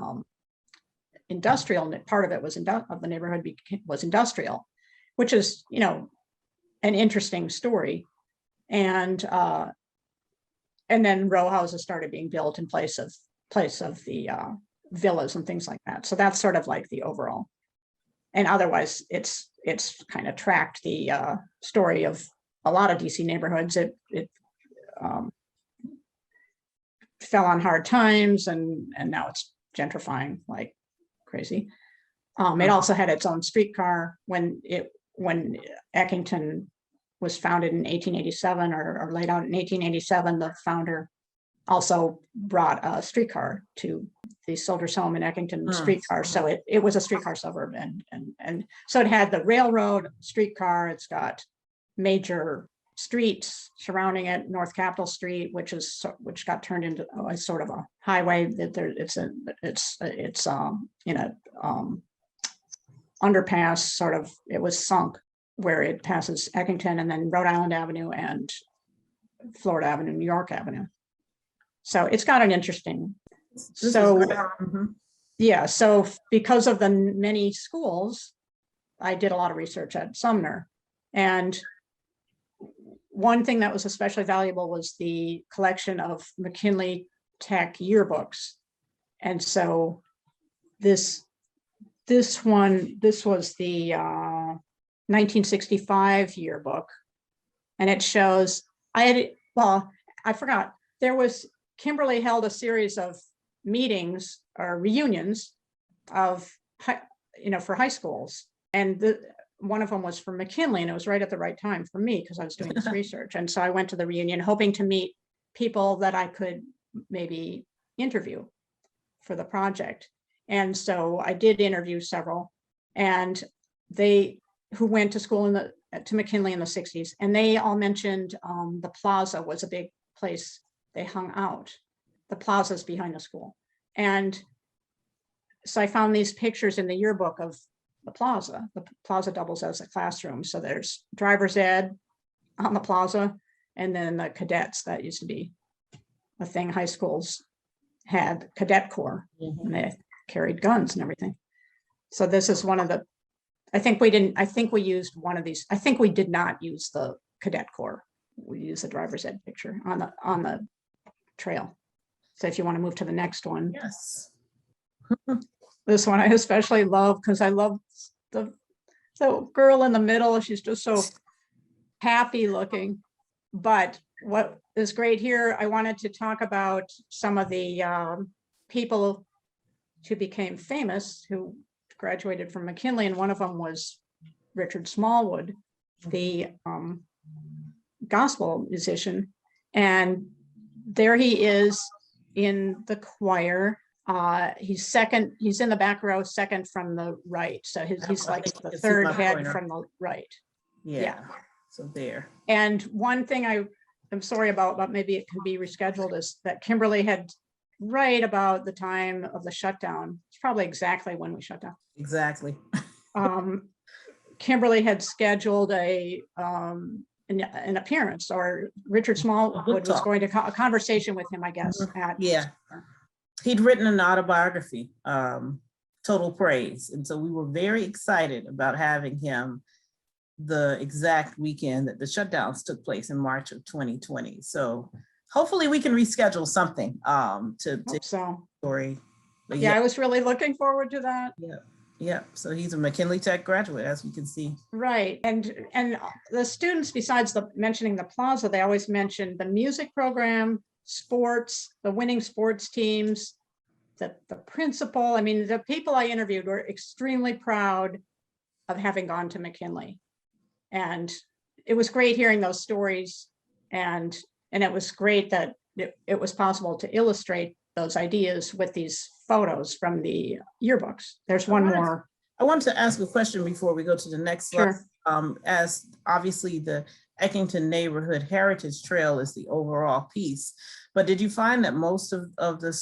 [SPEAKER 2] industrial part of it of the neighborhood was industrial, which is, an interesting story. And then row houses started being built in place of the villas and things like that. So that's sort of like the overall. And otherwise, it's kind of tracked the story of a lot of DC neighborhoods. It fell on hard times, and now it's gentrifying like crazy. It also had its own streetcar when Eckington was founded in 1887 or laid out in 1887. The founder also brought a streetcar to the Soldiers' Home in Eckington streetcar. So it was a streetcar suburb, and so it had the railroad streetcar. It's got major streets surrounding it, North Capitol Street, which got turned into a sort of a highway. It's underpass, sort of. It was sunk where it passes Eckington, and then Rhode Island Avenue and Florida Avenue, New York Avenue. So it's got an interesting. So because of the many schools, I did a lot of research at Sumner, and one thing that was especially valuable was the collection of McKinley Tech yearbooks. And so this was the 1965 yearbook, and it shows I forgot, Kimberly held a series of meetings or reunions for high schools, and one of them was for McKinley, and it was right at the right time for me because I was doing this research. And so I went to the reunion hoping to meet people that I could maybe interview for the project. And so I did interview several, and who went to school to McKinley in the 60s, and they all mentioned the plaza was a big place they hung out. The plaza's behind the school. And so I found these pictures in the yearbook of the plaza. The plaza doubles as a classroom. So there's driver's ed on the plaza, and then the cadets. That used to be a thing. High schools had cadet corps, and they carried guns and everything. So this is one of the, I think we used one of these. I think we did not use the cadet corps. We used the driver's ed picture on the trail. So if you want to move to the next one.
[SPEAKER 1] Yes.
[SPEAKER 2] This one I especially love because I love the girl in the middle. She's just so happy looking. But what is great here, I wanted to talk about some of the people who became famous, who graduated from McKinley, and one of them was Richard Smallwood, the gospel musician. And there he is in the choir. He's in the back row, second from the right. So he's like the third head from the right.
[SPEAKER 1] Yeah. So there.
[SPEAKER 2] And one thing I'm sorry about, but maybe it can be rescheduled, is that Kimberly had right about the time of the shutdown. It's probably exactly when we shut down.
[SPEAKER 1] Exactly.
[SPEAKER 2] Kimberly had scheduled an appearance, or Richard Smallwood was going to a conversation with him, I guess.
[SPEAKER 1] He'd written an autobiography, Total Praise. And so we were very excited about having him the exact weekend that the shutdowns took place in March of 2020. So hopefully we can reschedule something to
[SPEAKER 2] so
[SPEAKER 1] story.
[SPEAKER 2] But yeah, I was really looking forward to that.
[SPEAKER 1] Yeah. Yeah, so he's a McKinley Tech graduate, as we can see.
[SPEAKER 2] Right. And the students, besides mentioning the plaza, they always mention the music program, sports, the winning sports teams, the principal. I mean, the people I interviewed were extremely proud of having gone to McKinley. And it was great hearing those stories. And it was great that it was possible to illustrate those ideas with these photos from the yearbooks. There's one more.
[SPEAKER 1] I wanted to ask a question before we go to the next slide.
[SPEAKER 2] Sure.
[SPEAKER 1] As obviously the Eckington Neighborhood Heritage Trail is the overall piece, but did you find that most of the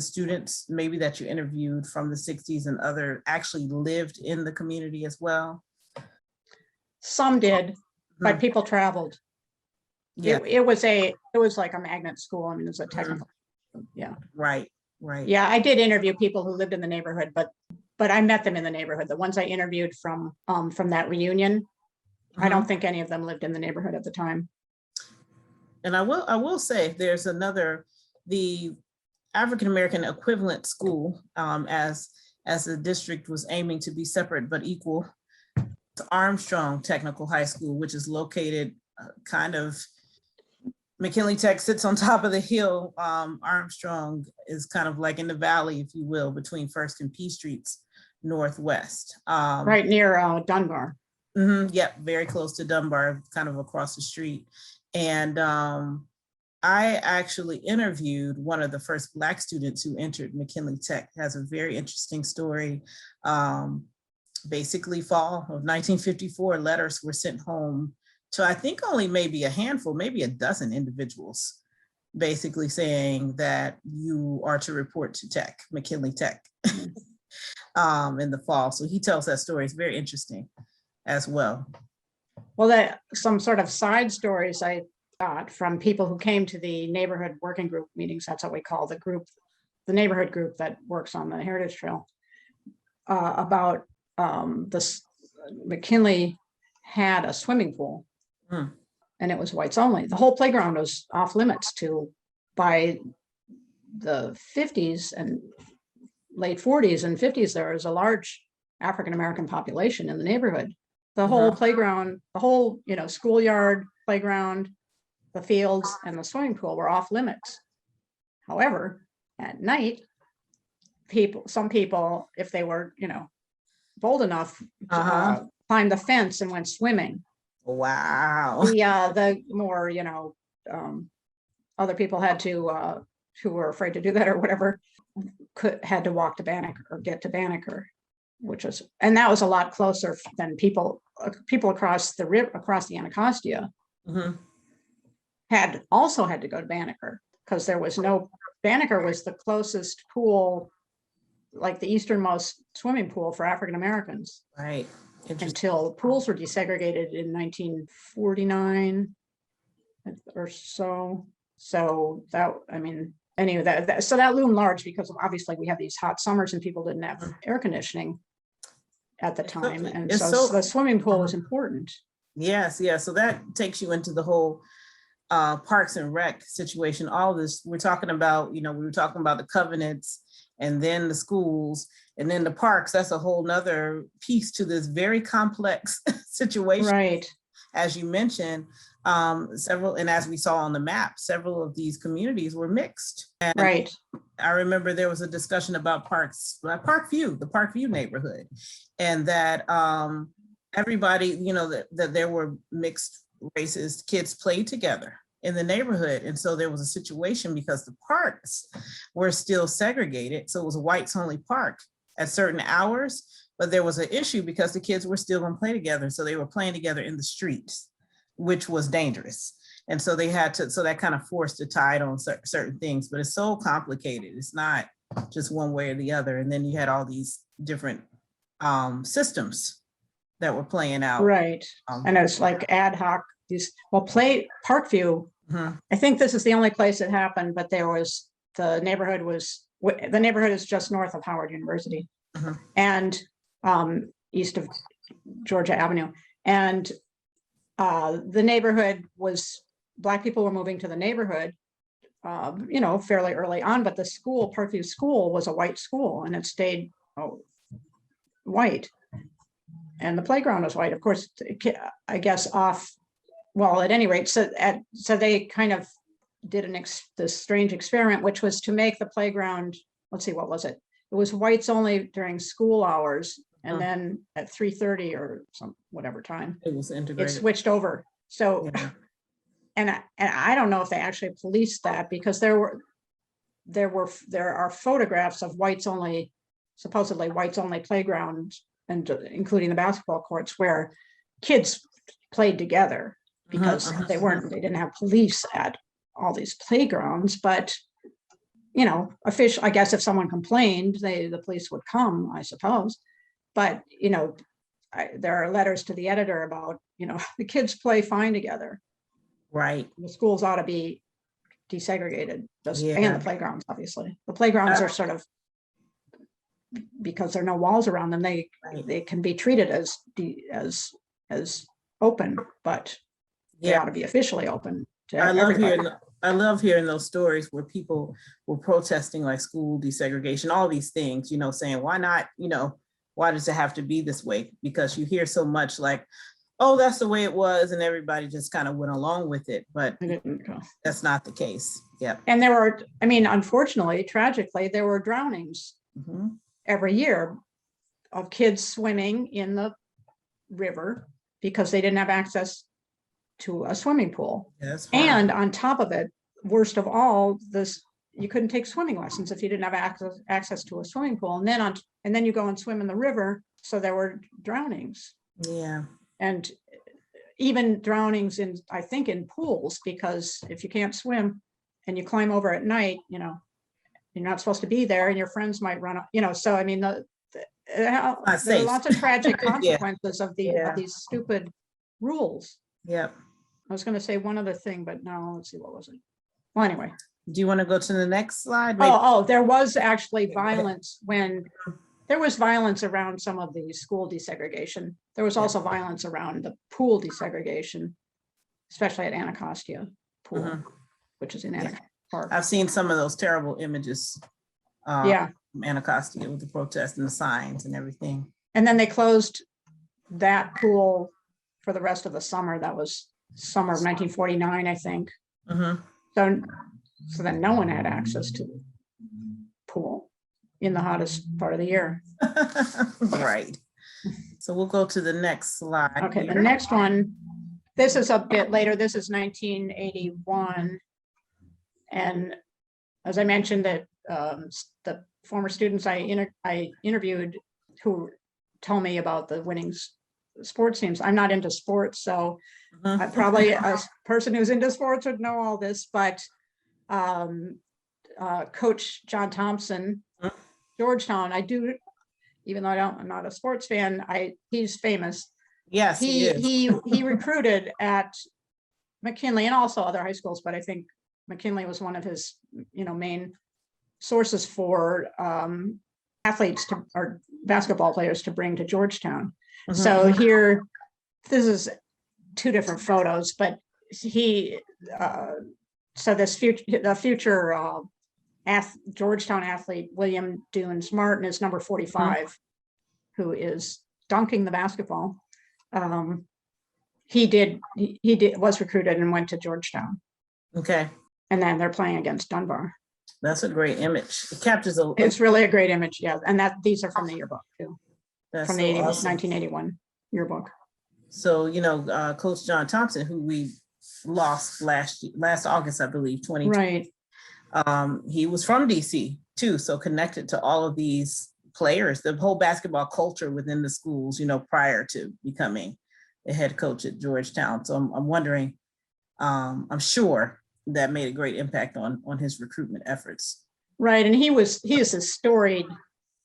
[SPEAKER 1] students maybe that you interviewed from the 60s and other actually lived in the community as well?
[SPEAKER 2] Some did, but people traveled. Yeah, it was like a magnet school. I mean, it was a technical. Yeah.
[SPEAKER 1] Right.
[SPEAKER 2] Yeah, I did interview people who lived in the neighborhood, but I met them in the neighborhood. The ones I interviewed from that reunion, I don't think any of them lived in the neighborhood at the time.
[SPEAKER 1] And I will say there's the African American equivalent school, as the district was aiming to be separate but equal, to Armstrong Technical High School, which is located kind of, McKinley Tech sits on top of the hill. Armstrong is kind of like in the valley, if you will, between First and P Streets, northwest.
[SPEAKER 2] Right near Dunbar.
[SPEAKER 1] Yep, very close to Dunbar, kind of across the street. And I actually interviewed one of the first Black students who entered McKinley Tech. Has a very interesting story. Basically, fall of 1954, letters were sent home to, I think, only maybe a handful, maybe a dozen individuals, basically saying that you are to report to Tech, McKinley Tech, in the fall. So he tells that story. It's very interesting as well.
[SPEAKER 2] Well, some sort of side stories I got from people who came to the neighborhood working group meetings. That's what we call the group, the neighborhood group that works on the Heritage Trail, about this. McKinley had a swimming pool. And it was whites only. The whole playground was off limits by the 50s and late 40s and 50s. There was a large African-American population in the neighborhood. The whole playground, the whole, schoolyard, playground, the fields, and the swimming pool were off limits. However, at night, some people, if they were, bold enough, climbed the fence and went swimming.
[SPEAKER 1] Wow.
[SPEAKER 2] The more, other people had to, who were afraid to do that or whatever, had to walk to Banneker or get to Banneker, and that was a lot closer than people across the river, across the Anacostia, had to go to Banneker, because there was Banneker was the closest pool, like the easternmost swimming pool for African Americans.
[SPEAKER 1] Right.
[SPEAKER 2] Until pools were desegregated in 1949 or so. So that, anyway, so that loomed large, because obviously we have these hot summers and people didn't have air conditioning at the time. And so the swimming pool was important.
[SPEAKER 1] Yes. Yeah. So that takes you into the whole Parks and Rec situation. All this we're talking about, we were talking about the covenants, and then the schools, and then the parks. That's a whole nother piece to this very complex situation.
[SPEAKER 2] Right.
[SPEAKER 1] As you mentioned, several, and as we saw on the map, several of these communities were mixed. And
[SPEAKER 2] right.
[SPEAKER 1] I remember there was a discussion about the Parkview neighborhood, and that everybody, that there were mixed races, kids played together in the neighborhood. And so there was a situation because the parks were still segregated. So it was a whites only park at certain hours, but there was an issue because the kids were still going to play together. So they were playing together in the streets, which was dangerous. And so they had to, so that kind of forced a tide on certain things, but it's so complicated. It's not just one way or the other. And then you had all these different systems that were playing out.
[SPEAKER 2] Right. And it was like ad hoc. Parkview, I think this is the only place it happened, but the neighborhood is just north of Howard University and east of Georgia Avenue. And the neighborhood Black people were moving to the neighborhood, fairly early on, but the school, Parkview School, was a white school, and it stayed white. And the playground was white, of course, I guess well, at any rate, so they kind of did this strange experiment, which was to make the playground, let's see, what was it? It was whites only during school hours. And then at 3:30 or whatever time,
[SPEAKER 1] it was integrated.
[SPEAKER 2] It switched over. So, yeah. and I don't know if they actually policed that, because there are photographs of supposedly whites only playgrounds, and including the basketball courts, where kids played together, because they didn't have police at all these playgrounds. But I guess if someone complained, the police would come, I suppose. But there are letters to the editor about the kids play fine together.
[SPEAKER 1] Right.
[SPEAKER 2] The schools ought to be desegregated, and the playgrounds, obviously. The playgrounds are sort of, because there are no walls around them, they can be treated as open, but they ought to be officially open to everybody.
[SPEAKER 1] I love hearing those stories where people were protesting like school desegregation, all these things, saying, why not, why does it have to be this way? Because you hear so much like, oh, that's the way it was, and everybody just kind of went along with it, but that's not the case. Yeah.
[SPEAKER 2] And unfortunately, tragically, there were drownings every year of kids swimming in the river because they didn't have access to a swimming pool. And on top of it, worst of all, you couldn't take swimming lessons if you didn't have access to a swimming pool. And then you go and swim in the river. So there were drownings.
[SPEAKER 1] Yeah.
[SPEAKER 2] And even drownings I think in pools, because if you can't swim and you climb over at night, you're not supposed to be there, and your friends might run up, so there are lots of tragic consequences of these stupid rules.
[SPEAKER 1] Yep.
[SPEAKER 2] I was going to say one other thing, but no, let's see, what was it? Well, anyway.
[SPEAKER 1] Do you want to go to the next slide?
[SPEAKER 2] There was actually violence there was violence around some of the school desegregation. There was also violence around the pool desegregation, especially at Anacostia Pool, which is in Anacostia Park.
[SPEAKER 1] I've seen some of those terrible images. From Anacostia with the protests and the signs and everything.
[SPEAKER 2] And then they closed that pool for the rest of the summer. That was summer of 1949, I think. So then no one had access to the pool in the hottest part of the year.
[SPEAKER 1] Right. So we'll go to the next slide.
[SPEAKER 2] Okay, the next one, this is a bit later. This is 1981. And as I mentioned, that the former students I interviewed who told me about the winning sports teams. I'm not into sports, so probably a person who's into sports would know all this, but Coach John Thompson, Georgetown, I do, even though I'm not a sports fan, he's famous.
[SPEAKER 1] Yes,
[SPEAKER 2] he recruited at McKinley and also other high schools, but I think McKinley was one of his main sources for athletes or basketball players to bring to Georgetown. So here, this is two different photos, but so the future Georgetown athlete, William Dunes Martin, is number 45, who is dunking the basketball. He was recruited and went to Georgetown.
[SPEAKER 1] Okay.
[SPEAKER 2] And then they're playing against Dunbar.
[SPEAKER 1] That's a great image. It captures
[SPEAKER 2] it's really a great image, yeah. And these are from the yearbook too.
[SPEAKER 1] That's
[SPEAKER 2] from the 1981 yearbook.
[SPEAKER 1] So, Coach John Thompson, who we lost last August, I believe, 2020.
[SPEAKER 2] Right.
[SPEAKER 1] He was from DC too, so connected to all of these players, the whole basketball culture within the schools, prior to becoming the head coach at Georgetown. So I'm wondering, I'm sure that made a great impact on his recruitment efforts.
[SPEAKER 2] Right, and he is a storied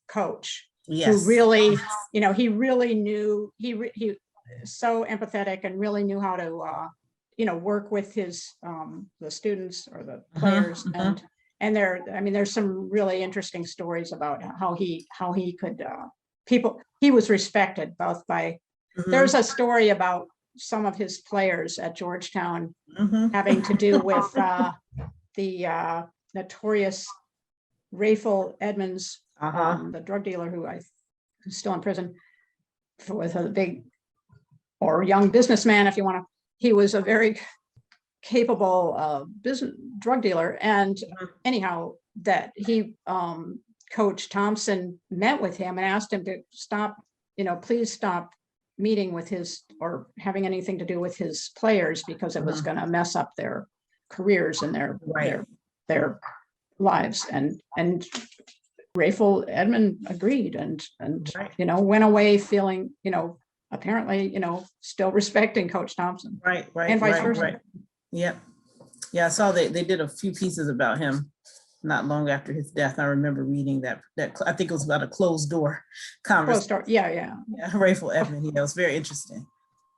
[SPEAKER 2] coach.
[SPEAKER 1] Yes.
[SPEAKER 2] Who really, he really knew, he so empathetic and really knew how to, work with his, the students or the players. And there's some really interesting stories about how he could, he was respected both by, there's a story about some of his players at Georgetown having to do with the notorious Rayful Edmonds, the drug dealer who's still in prison with a big or young businessman, if you want to. He was a very capable business drug dealer. And anyhow, that he, Coach Thompson met with him and asked him to stop, please stop meeting with his or having anything to do with his players, because it was going to mess up their careers and their lives. And Rayful Edmond agreed and went away feeling, apparently, still respecting Coach Thompson.
[SPEAKER 1] Right.
[SPEAKER 2] And vice versa.
[SPEAKER 1] Right. Yep. Yeah, I saw they did a few pieces about him not long after his death. I remember reading that I think it was about a closed door conversation.
[SPEAKER 2] Yeah.
[SPEAKER 1] Rayful Edmond. Yeah, it was very interesting.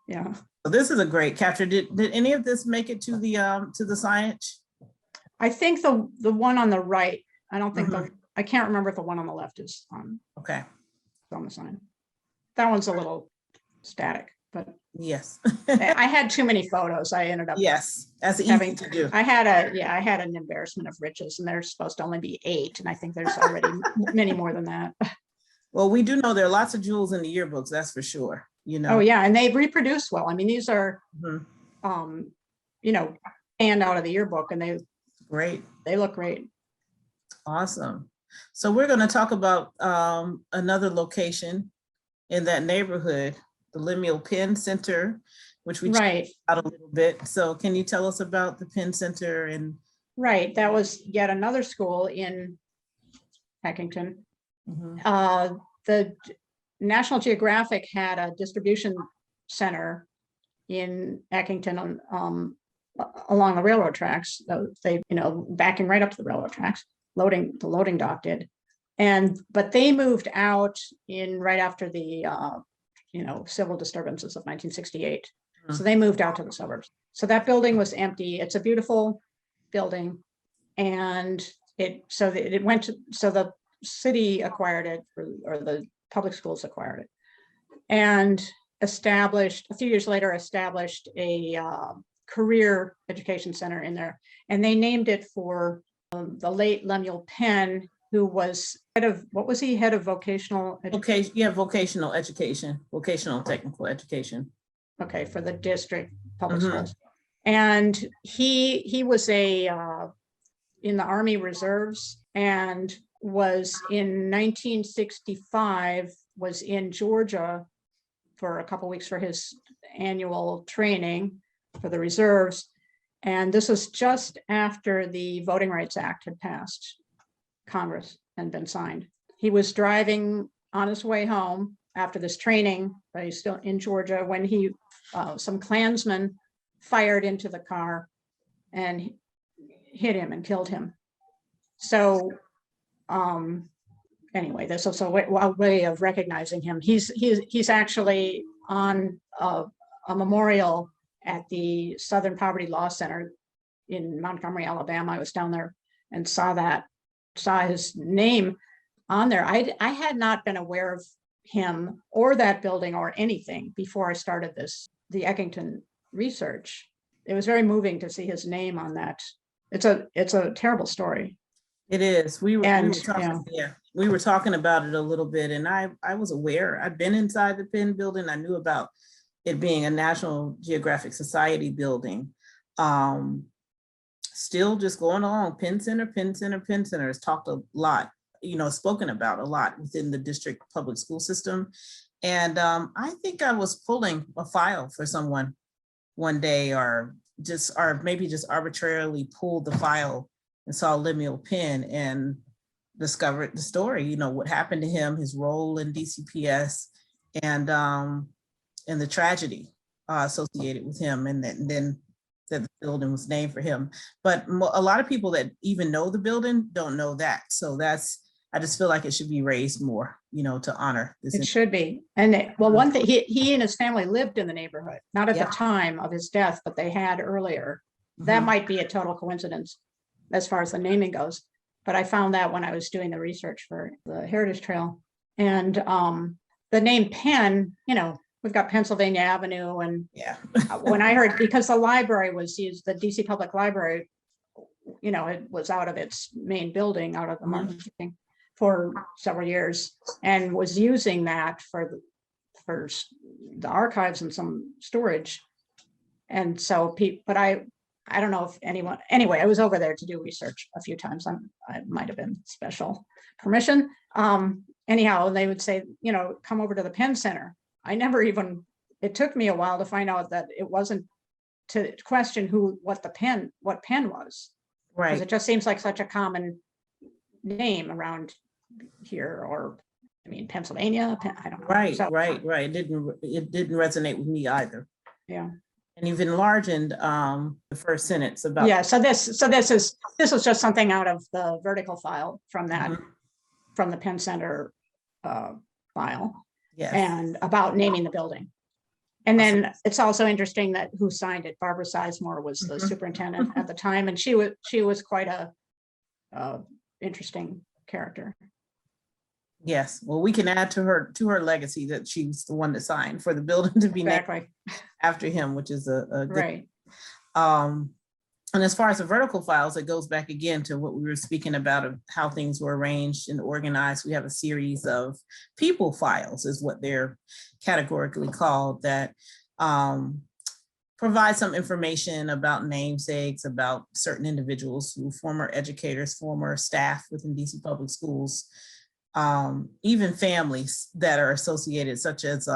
[SPEAKER 2] Yeah.
[SPEAKER 1] So this is a great capture. Did any of this make it to the signage?
[SPEAKER 2] I think the one on the right, I don't think I can't remember if the one on the left is on the sign. That one's a little static, but
[SPEAKER 1] yes.
[SPEAKER 2] I had too many photos. I ended up
[SPEAKER 1] that's easy to do.
[SPEAKER 2] I had an embarrassment of riches, and there's supposed to only be 8, and I think there's already many more than that.
[SPEAKER 1] Well, we do know there are lots of jewels in the yearbooks, that's for sure.
[SPEAKER 2] Oh yeah, and they reproduce well. I mean, these are and out of the yearbook, and they look great. Awesome.
[SPEAKER 1] So we're going to talk about another location in that neighborhood, the Lemuel Penn Center, which we talked about a little bit. So can you tell us about the Penn Center? And
[SPEAKER 2] that was yet another school in Eckington. The National Geographic had a distribution center in Eckington along the railroad tracks. They, backing right up to the railroad tracks. The loading dock did, but they moved out right after the civil disturbances of 1968. So they moved out to the suburbs. So that building was empty. It's a beautiful building, and the city acquired it, or the public schools acquired it, and a few years later established a career education center in there, and they named it for the late Lemuel Penn, who was head of vocational education?
[SPEAKER 1] Vocational education, vocational technical education.
[SPEAKER 2] Okay, for the district public schools. And he was in the Army Reserves, and was in 1965, was in Georgia for a couple of weeks for his annual training for the reserves. And this was just after the Voting Rights Act had passed Congress and been signed. He was driving on his way home after this training, but he's still in Georgia, when some Klansmen fired into the car and hit him and killed him. So anyway, this is a way of recognizing him. He's actually on a memorial at the Southern Poverty Law Center in Montgomery, Alabama. I was down there and saw his name on there. I had not been aware of him or that building or anything before I started the Eckington research. It was very moving to see his name on that. It's a terrible story.
[SPEAKER 1] It is. We were talking about it a little bit, and I was aware. I've been inside the Penn building. I knew about it being a National Geographic Society building. Still just going along. Penn Center is talked a lot, spoken about a lot within the district public school system. And I think I was pulling a file for someone one day, or maybe just arbitrarily pulled the file and saw Lemuel Penn and discovered the story, what happened to him, his role in DCPS, and the tragedy associated with him, and then that the building was named for him. But a lot of people that even know the building don't know that. So I just feel like it should be raised more, to honor this.
[SPEAKER 2] It should be. And one thing, he and his family lived in the neighborhood, not at the time of his death, but they had earlier. That might be a total coincidence as far as the naming goes. But I found that when I was doing the research for the Heritage Trail. And the name Penn, we've got Pennsylvania Avenue. And when I heard, because the library was used, the DC Public Library, it was out of its main building, out of the Martin Luther King for several years and was using that for the archives and some storage. And so but I don't know if anyone, anyway, I was over there to do research a few times. I might've been special permission. Anyhow, they would say, you know, come over to the Penn Center. It took me a while to find out that it wasn't to question what Penn was.
[SPEAKER 1] Right.
[SPEAKER 2] Because it just seems like such a common name around here, or I mean, Pennsylvania, I don't know.
[SPEAKER 1] Right,
[SPEAKER 2] So,
[SPEAKER 1] right. It didn't resonate with me either.
[SPEAKER 2] yeah.
[SPEAKER 1] And you've enlarged the first sentence about.
[SPEAKER 2] Yeah, so this was just something out of the vertical file from that, from the Penn Center file.
[SPEAKER 1] Yes.
[SPEAKER 2] And about naming the building. And then it's also interesting that who signed it. Barbara Sizemore was the superintendent at the time, and she was quite a interesting character.
[SPEAKER 1] Yes, well, we can add to her legacy that she's the one that signed for the building to be named after him, which is a good.
[SPEAKER 2] Right.
[SPEAKER 1] And as far as the vertical files, it goes back again to what we were speaking about of how things were arranged and organized. We have a series of people files, is what they're categorically called, that provide some information about namesakes, about certain individuals who former educators, former staff within DC Public Schools, even families that are associated, such as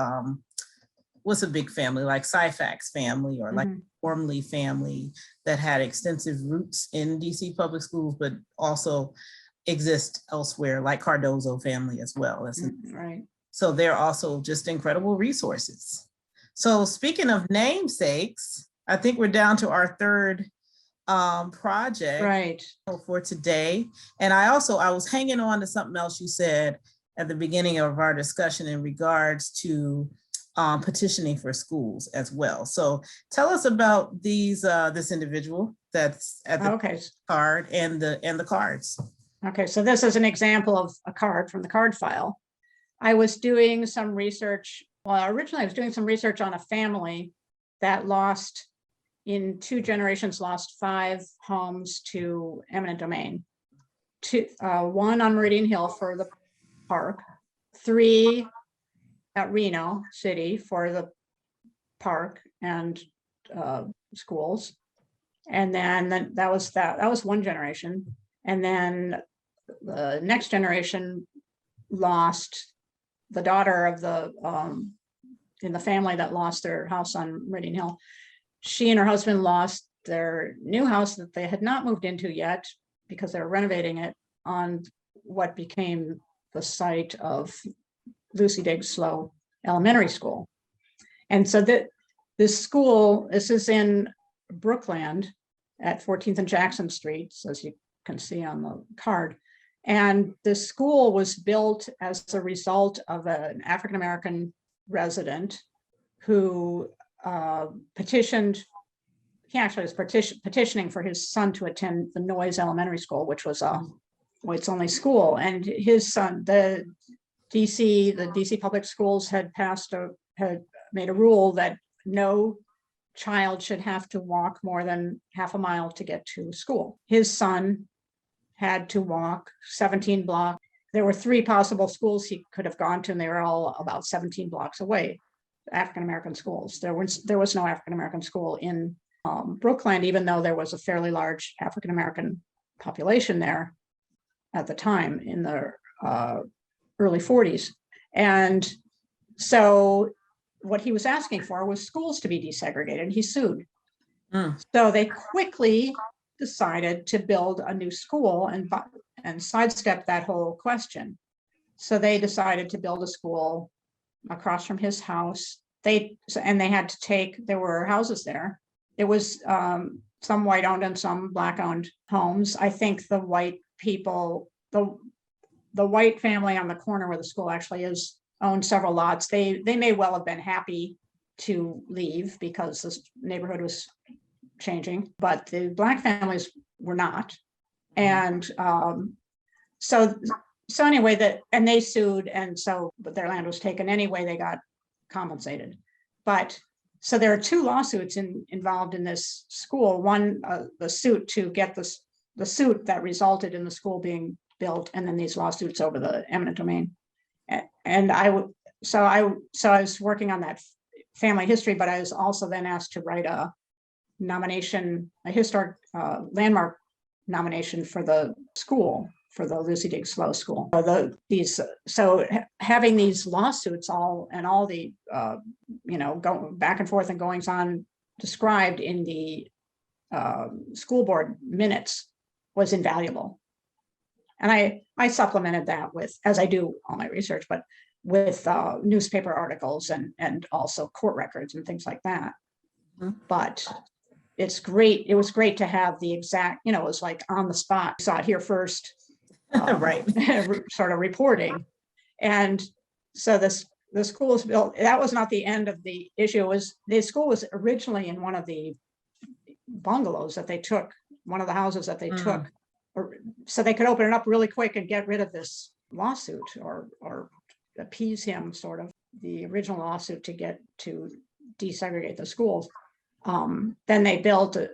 [SPEAKER 1] what's a big family like Syfax family, or like Wormley family, that had extensive roots in DC Public Schools, but also exist elsewhere, like Cardozo family as well.
[SPEAKER 2] Right.
[SPEAKER 1] So they're also just incredible resources. So speaking of namesakes, I think we're down to our third project for today. And I was hanging on to something else you said at the beginning of our discussion in regards to petitioning for schools as well. So tell us about this individual that's at the card and the cards.
[SPEAKER 2] Okay, so this is an example of a card from the card file. I was doing some research. Well, originally I was doing some research on a family that in 2 generations, lost 5 homes to eminent domain. 1 on Meridian Hill for the park, 3 at Reno City for the park and schools. And then that was 1 generation. And then the next generation lost the daughter of in the family that lost their house on Meridian Hill. She and her husband lost their new house that they had not moved into yet because they were renovating it on what became the site of Lucy Diggs Slow Elementary School. And so this is in Brookland at 14th and Jackson Streets, as you can see on the card. And the school was built as a result of an African-American resident who petitioned. He actually was petitioning for his son to attend the Noyes Elementary School, which was its only school. And his son, the DC Public Schools had made a rule that no child should have to walk more than half a mile to get to school. His son had to walk 17 blocks. There were 3 possible schools he could have gone to, and they were all about 17 blocks away, African-American schools. There was no African-American school in Brookland, even though there was a fairly large African-American population there at the time in the early 40s. And so what he was asking for was schools to be desegregated. He sued. So they quickly decided to build a new school and sidestep that whole question. So they decided to build a school across from his house. There were houses there. It was some white owned and some black owned homes. I think the white people, the white family on the corner where the school actually is, owned several lots. They may well have been happy to leave because this neighborhood was changing, but the black families were not. And so anyway, and they sued, and but their land was taken anyway. They got compensated. But so there are 2 lawsuits involved in this school. One, the suit to get the suit that resulted in the school being built, and then these lawsuits over the eminent domain. And so I was working on that family history, but I was also then asked to write a nomination, a historic landmark nomination for the school, for the Lucy Diggs Slough School. So having these lawsuits all the going back and forth and goings on described in the school board minutes was invaluable. And I supplemented that with, as I do all my research, but with newspaper articles and also court records and things like that. Mm-hmm. But it's great. It was great to have the exact, it was like on the spot. Saw it here first,
[SPEAKER 1] right?
[SPEAKER 2] Sort of reporting. And so the school was built. That was not the end of the issue. It was the school was originally in one of the bungalows that they took, one of the houses that they took, so they could open it up really quick and get rid of this lawsuit or appease him, sort of the original lawsuit to get to desegregate the schools. Then they built a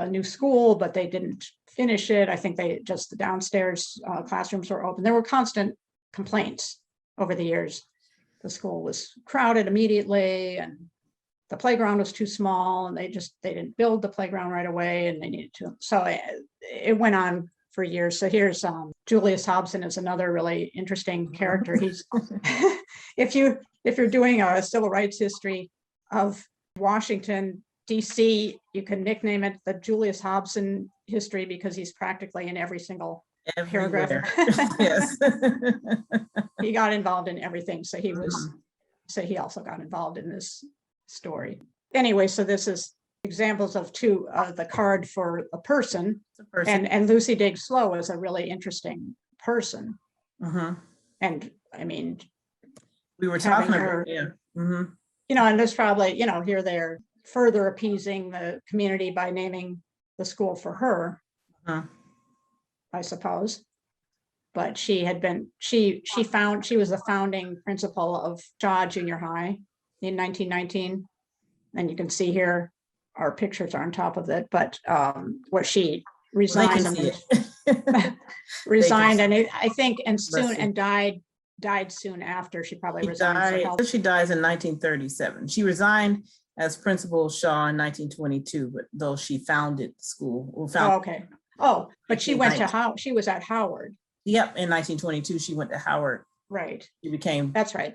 [SPEAKER 2] new school, but they didn't finish it. I think the downstairs classrooms were open. There were constant complaints over the years. The school was crowded immediately, and the playground was too small, and they didn't build the playground right away, and they needed to. So it went on for years. So here's Julius Hobson is another really interesting character. He's if you're doing a civil rights history of Washington, D.C., you can nickname it the Julius Hobson history because he's practically in every single paragraph.
[SPEAKER 1] Yes.
[SPEAKER 2] He got involved in everything. So he also got involved in this story. Anyway, so this is examples of the card for a person. And Lucy Diggs Slough was a really interesting person. Mm-hmm. And I mean,
[SPEAKER 1] we were talking about her, yeah. Mm-hmm.
[SPEAKER 2] And there's probably, here they're further appeasing the community by naming the school for her, I suppose. But she was the founding principal of Shaw Junior High in 1919. And you can see here, our pictures are on top of it, but where she resigned and died soon after. She probably resigned.
[SPEAKER 1] She dies in 1937. She resigned as principal of Shaw in 1922, but though she founded the school.
[SPEAKER 2] But she went to she was at Howard.
[SPEAKER 1] Yep, in 1922 she went to Howard.
[SPEAKER 2] Right.
[SPEAKER 1] She became.
[SPEAKER 2] That's right.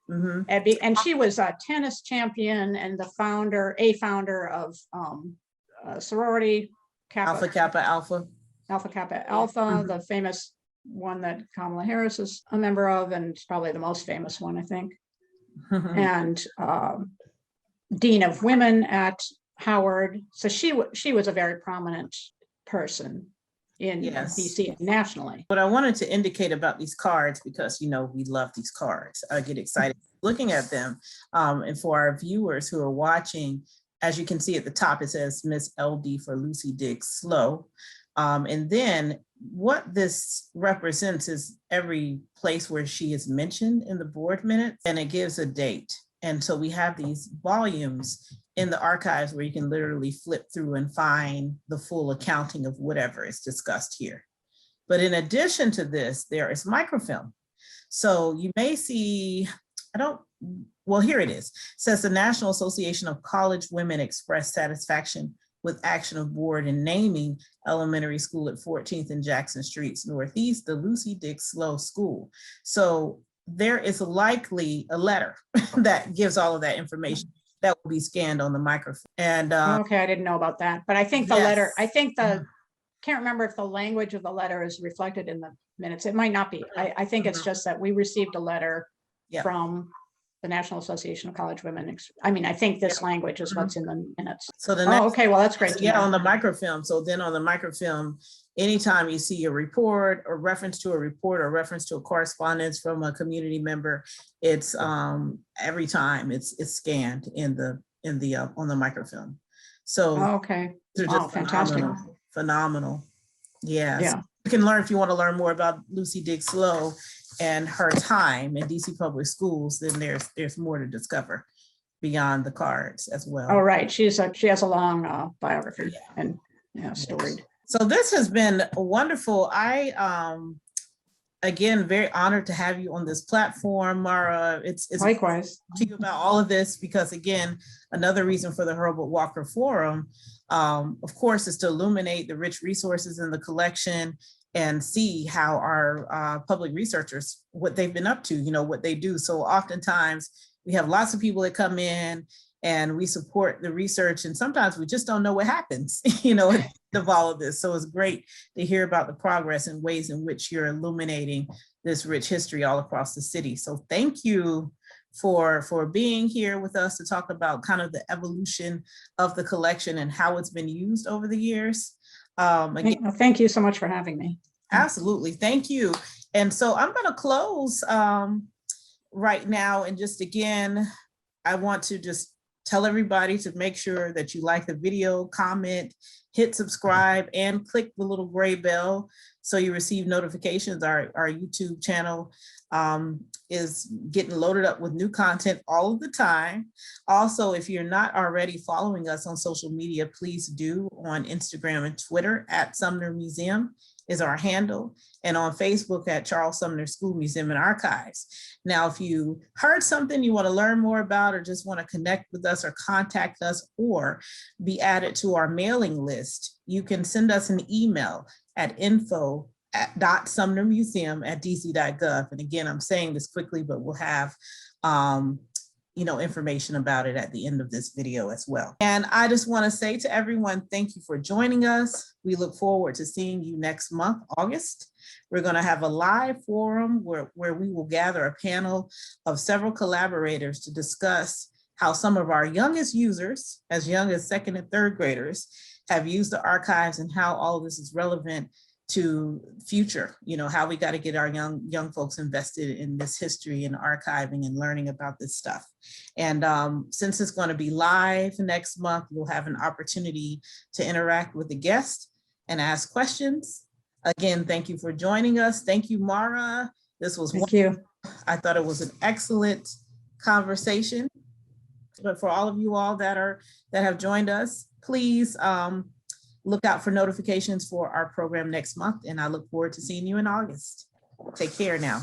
[SPEAKER 2] Mm-hmm. And she was a tennis champion and a founder of sorority
[SPEAKER 1] Alpha Kappa Alpha.
[SPEAKER 2] Mm-hmm. The famous one that Kamala Harris is a member of, and probably the most famous one, I think. And Dean of Women at Howard. So she was a very prominent person in DC and nationally.
[SPEAKER 1] What I wanted to indicate about these cards, because we love these cards, I get excited looking at them. And for our viewers who are watching, as you can see at the top, it says Miss LD for Lucy Diggs Slough. And then what this represents is every place where she is mentioned in the board minutes, and it gives a date. And so we have these volumes in the archives where you can literally flip through and find the full accounting of whatever is discussed here. But in addition to this, there is microfilm. So you may see, here it is. It says the National Association of College Women expressed satisfaction with action of board in naming elementary school at 14th and Jackson Streets Northeast, the Lucy Diggs Slough School. So there is likely a letter that gives all of that information that will be scanned on the microfilm. And
[SPEAKER 2] okay, I didn't know about that, but I think the letter, can't remember if the language of the letter is reflected in the minutes. It might not be. I think it's just that we received a letter from the National Association of College Women. I think this language is what's in the minutes.
[SPEAKER 1] So
[SPEAKER 2] okay, well, that's great.
[SPEAKER 1] On the microfilm. So then on the microfilm, anytime you see a report or reference to a report or reference to a correspondence from a community member, it's every time it's scanned on the microfilm. So
[SPEAKER 2] okay, fantastic,
[SPEAKER 1] phenomenal. Yes. Yeah. You can learn, if you want to learn more about Lucy Diggs Slough and her time in DC Public Schools, then there's more to discover beyond the cards as well.
[SPEAKER 2] Oh, right. She has a long biography and storied.
[SPEAKER 1] So this has been wonderful. Again, very honored to have you on this platform, Mara. It's
[SPEAKER 2] Likewise.
[SPEAKER 1] to you about all of this because, again, another reason for the Hurlbut-Walker Forum, of course, is to illuminate the rich resources in the collection and see how our public researchers, what they've been up to, you know, what they do. So oftentimes we have lots of people that come in and we support the research, and sometimes we just don't know what happens, you know, of all of this. So it's great to hear about the progress and ways in which you're illuminating this rich history all across the city. So thank you for being here with us to talk about kind of the evolution of the collection and how it's been used over the years. Again,
[SPEAKER 2] thank you so much for having me.
[SPEAKER 1] Absolutely, thank you. And so I'm going to close right now, and just again, I want to just tell everybody to make sure that you like the video, comment, hit subscribe, and click the little gray bell so you receive notifications. Our YouTube channel is getting loaded up with new content all of the time. Also, if you're not already following us on social media, please do. On Instagram and Twitter at Sumner Museum is our handle, and on Facebook at Charles Sumner School Museum and Archives. Now, if you heard something you want to learn more about, or just want to connect with us or contact us or be added to our mailing list, you can send us an email at info.sumnermuseum@dc.gov. And again, I'm saying this quickly, but we'll have you know, information about it at the end of this video as well. And I just want to say to everyone, thank you for joining us. We look forward to seeing you next month, August. We're going to have a live forum where we will gather a panel of several collaborators to discuss how some of our youngest users, as young as second and third graders, have used the archives and how all of this is relevant to future, you know, how we got to get our young folks invested in this history and archiving and learning about this stuff. And since it's going to be live next month, we'll have an opportunity to interact with the guests and ask questions. Again, thank you for joining us. Thank you, Mara. This was
[SPEAKER 2] wonderful.
[SPEAKER 1] I thought it was an excellent conversation. But for all of you all that have joined us, please look out for notifications for our program next month, and I look forward to seeing you in August. Take care now.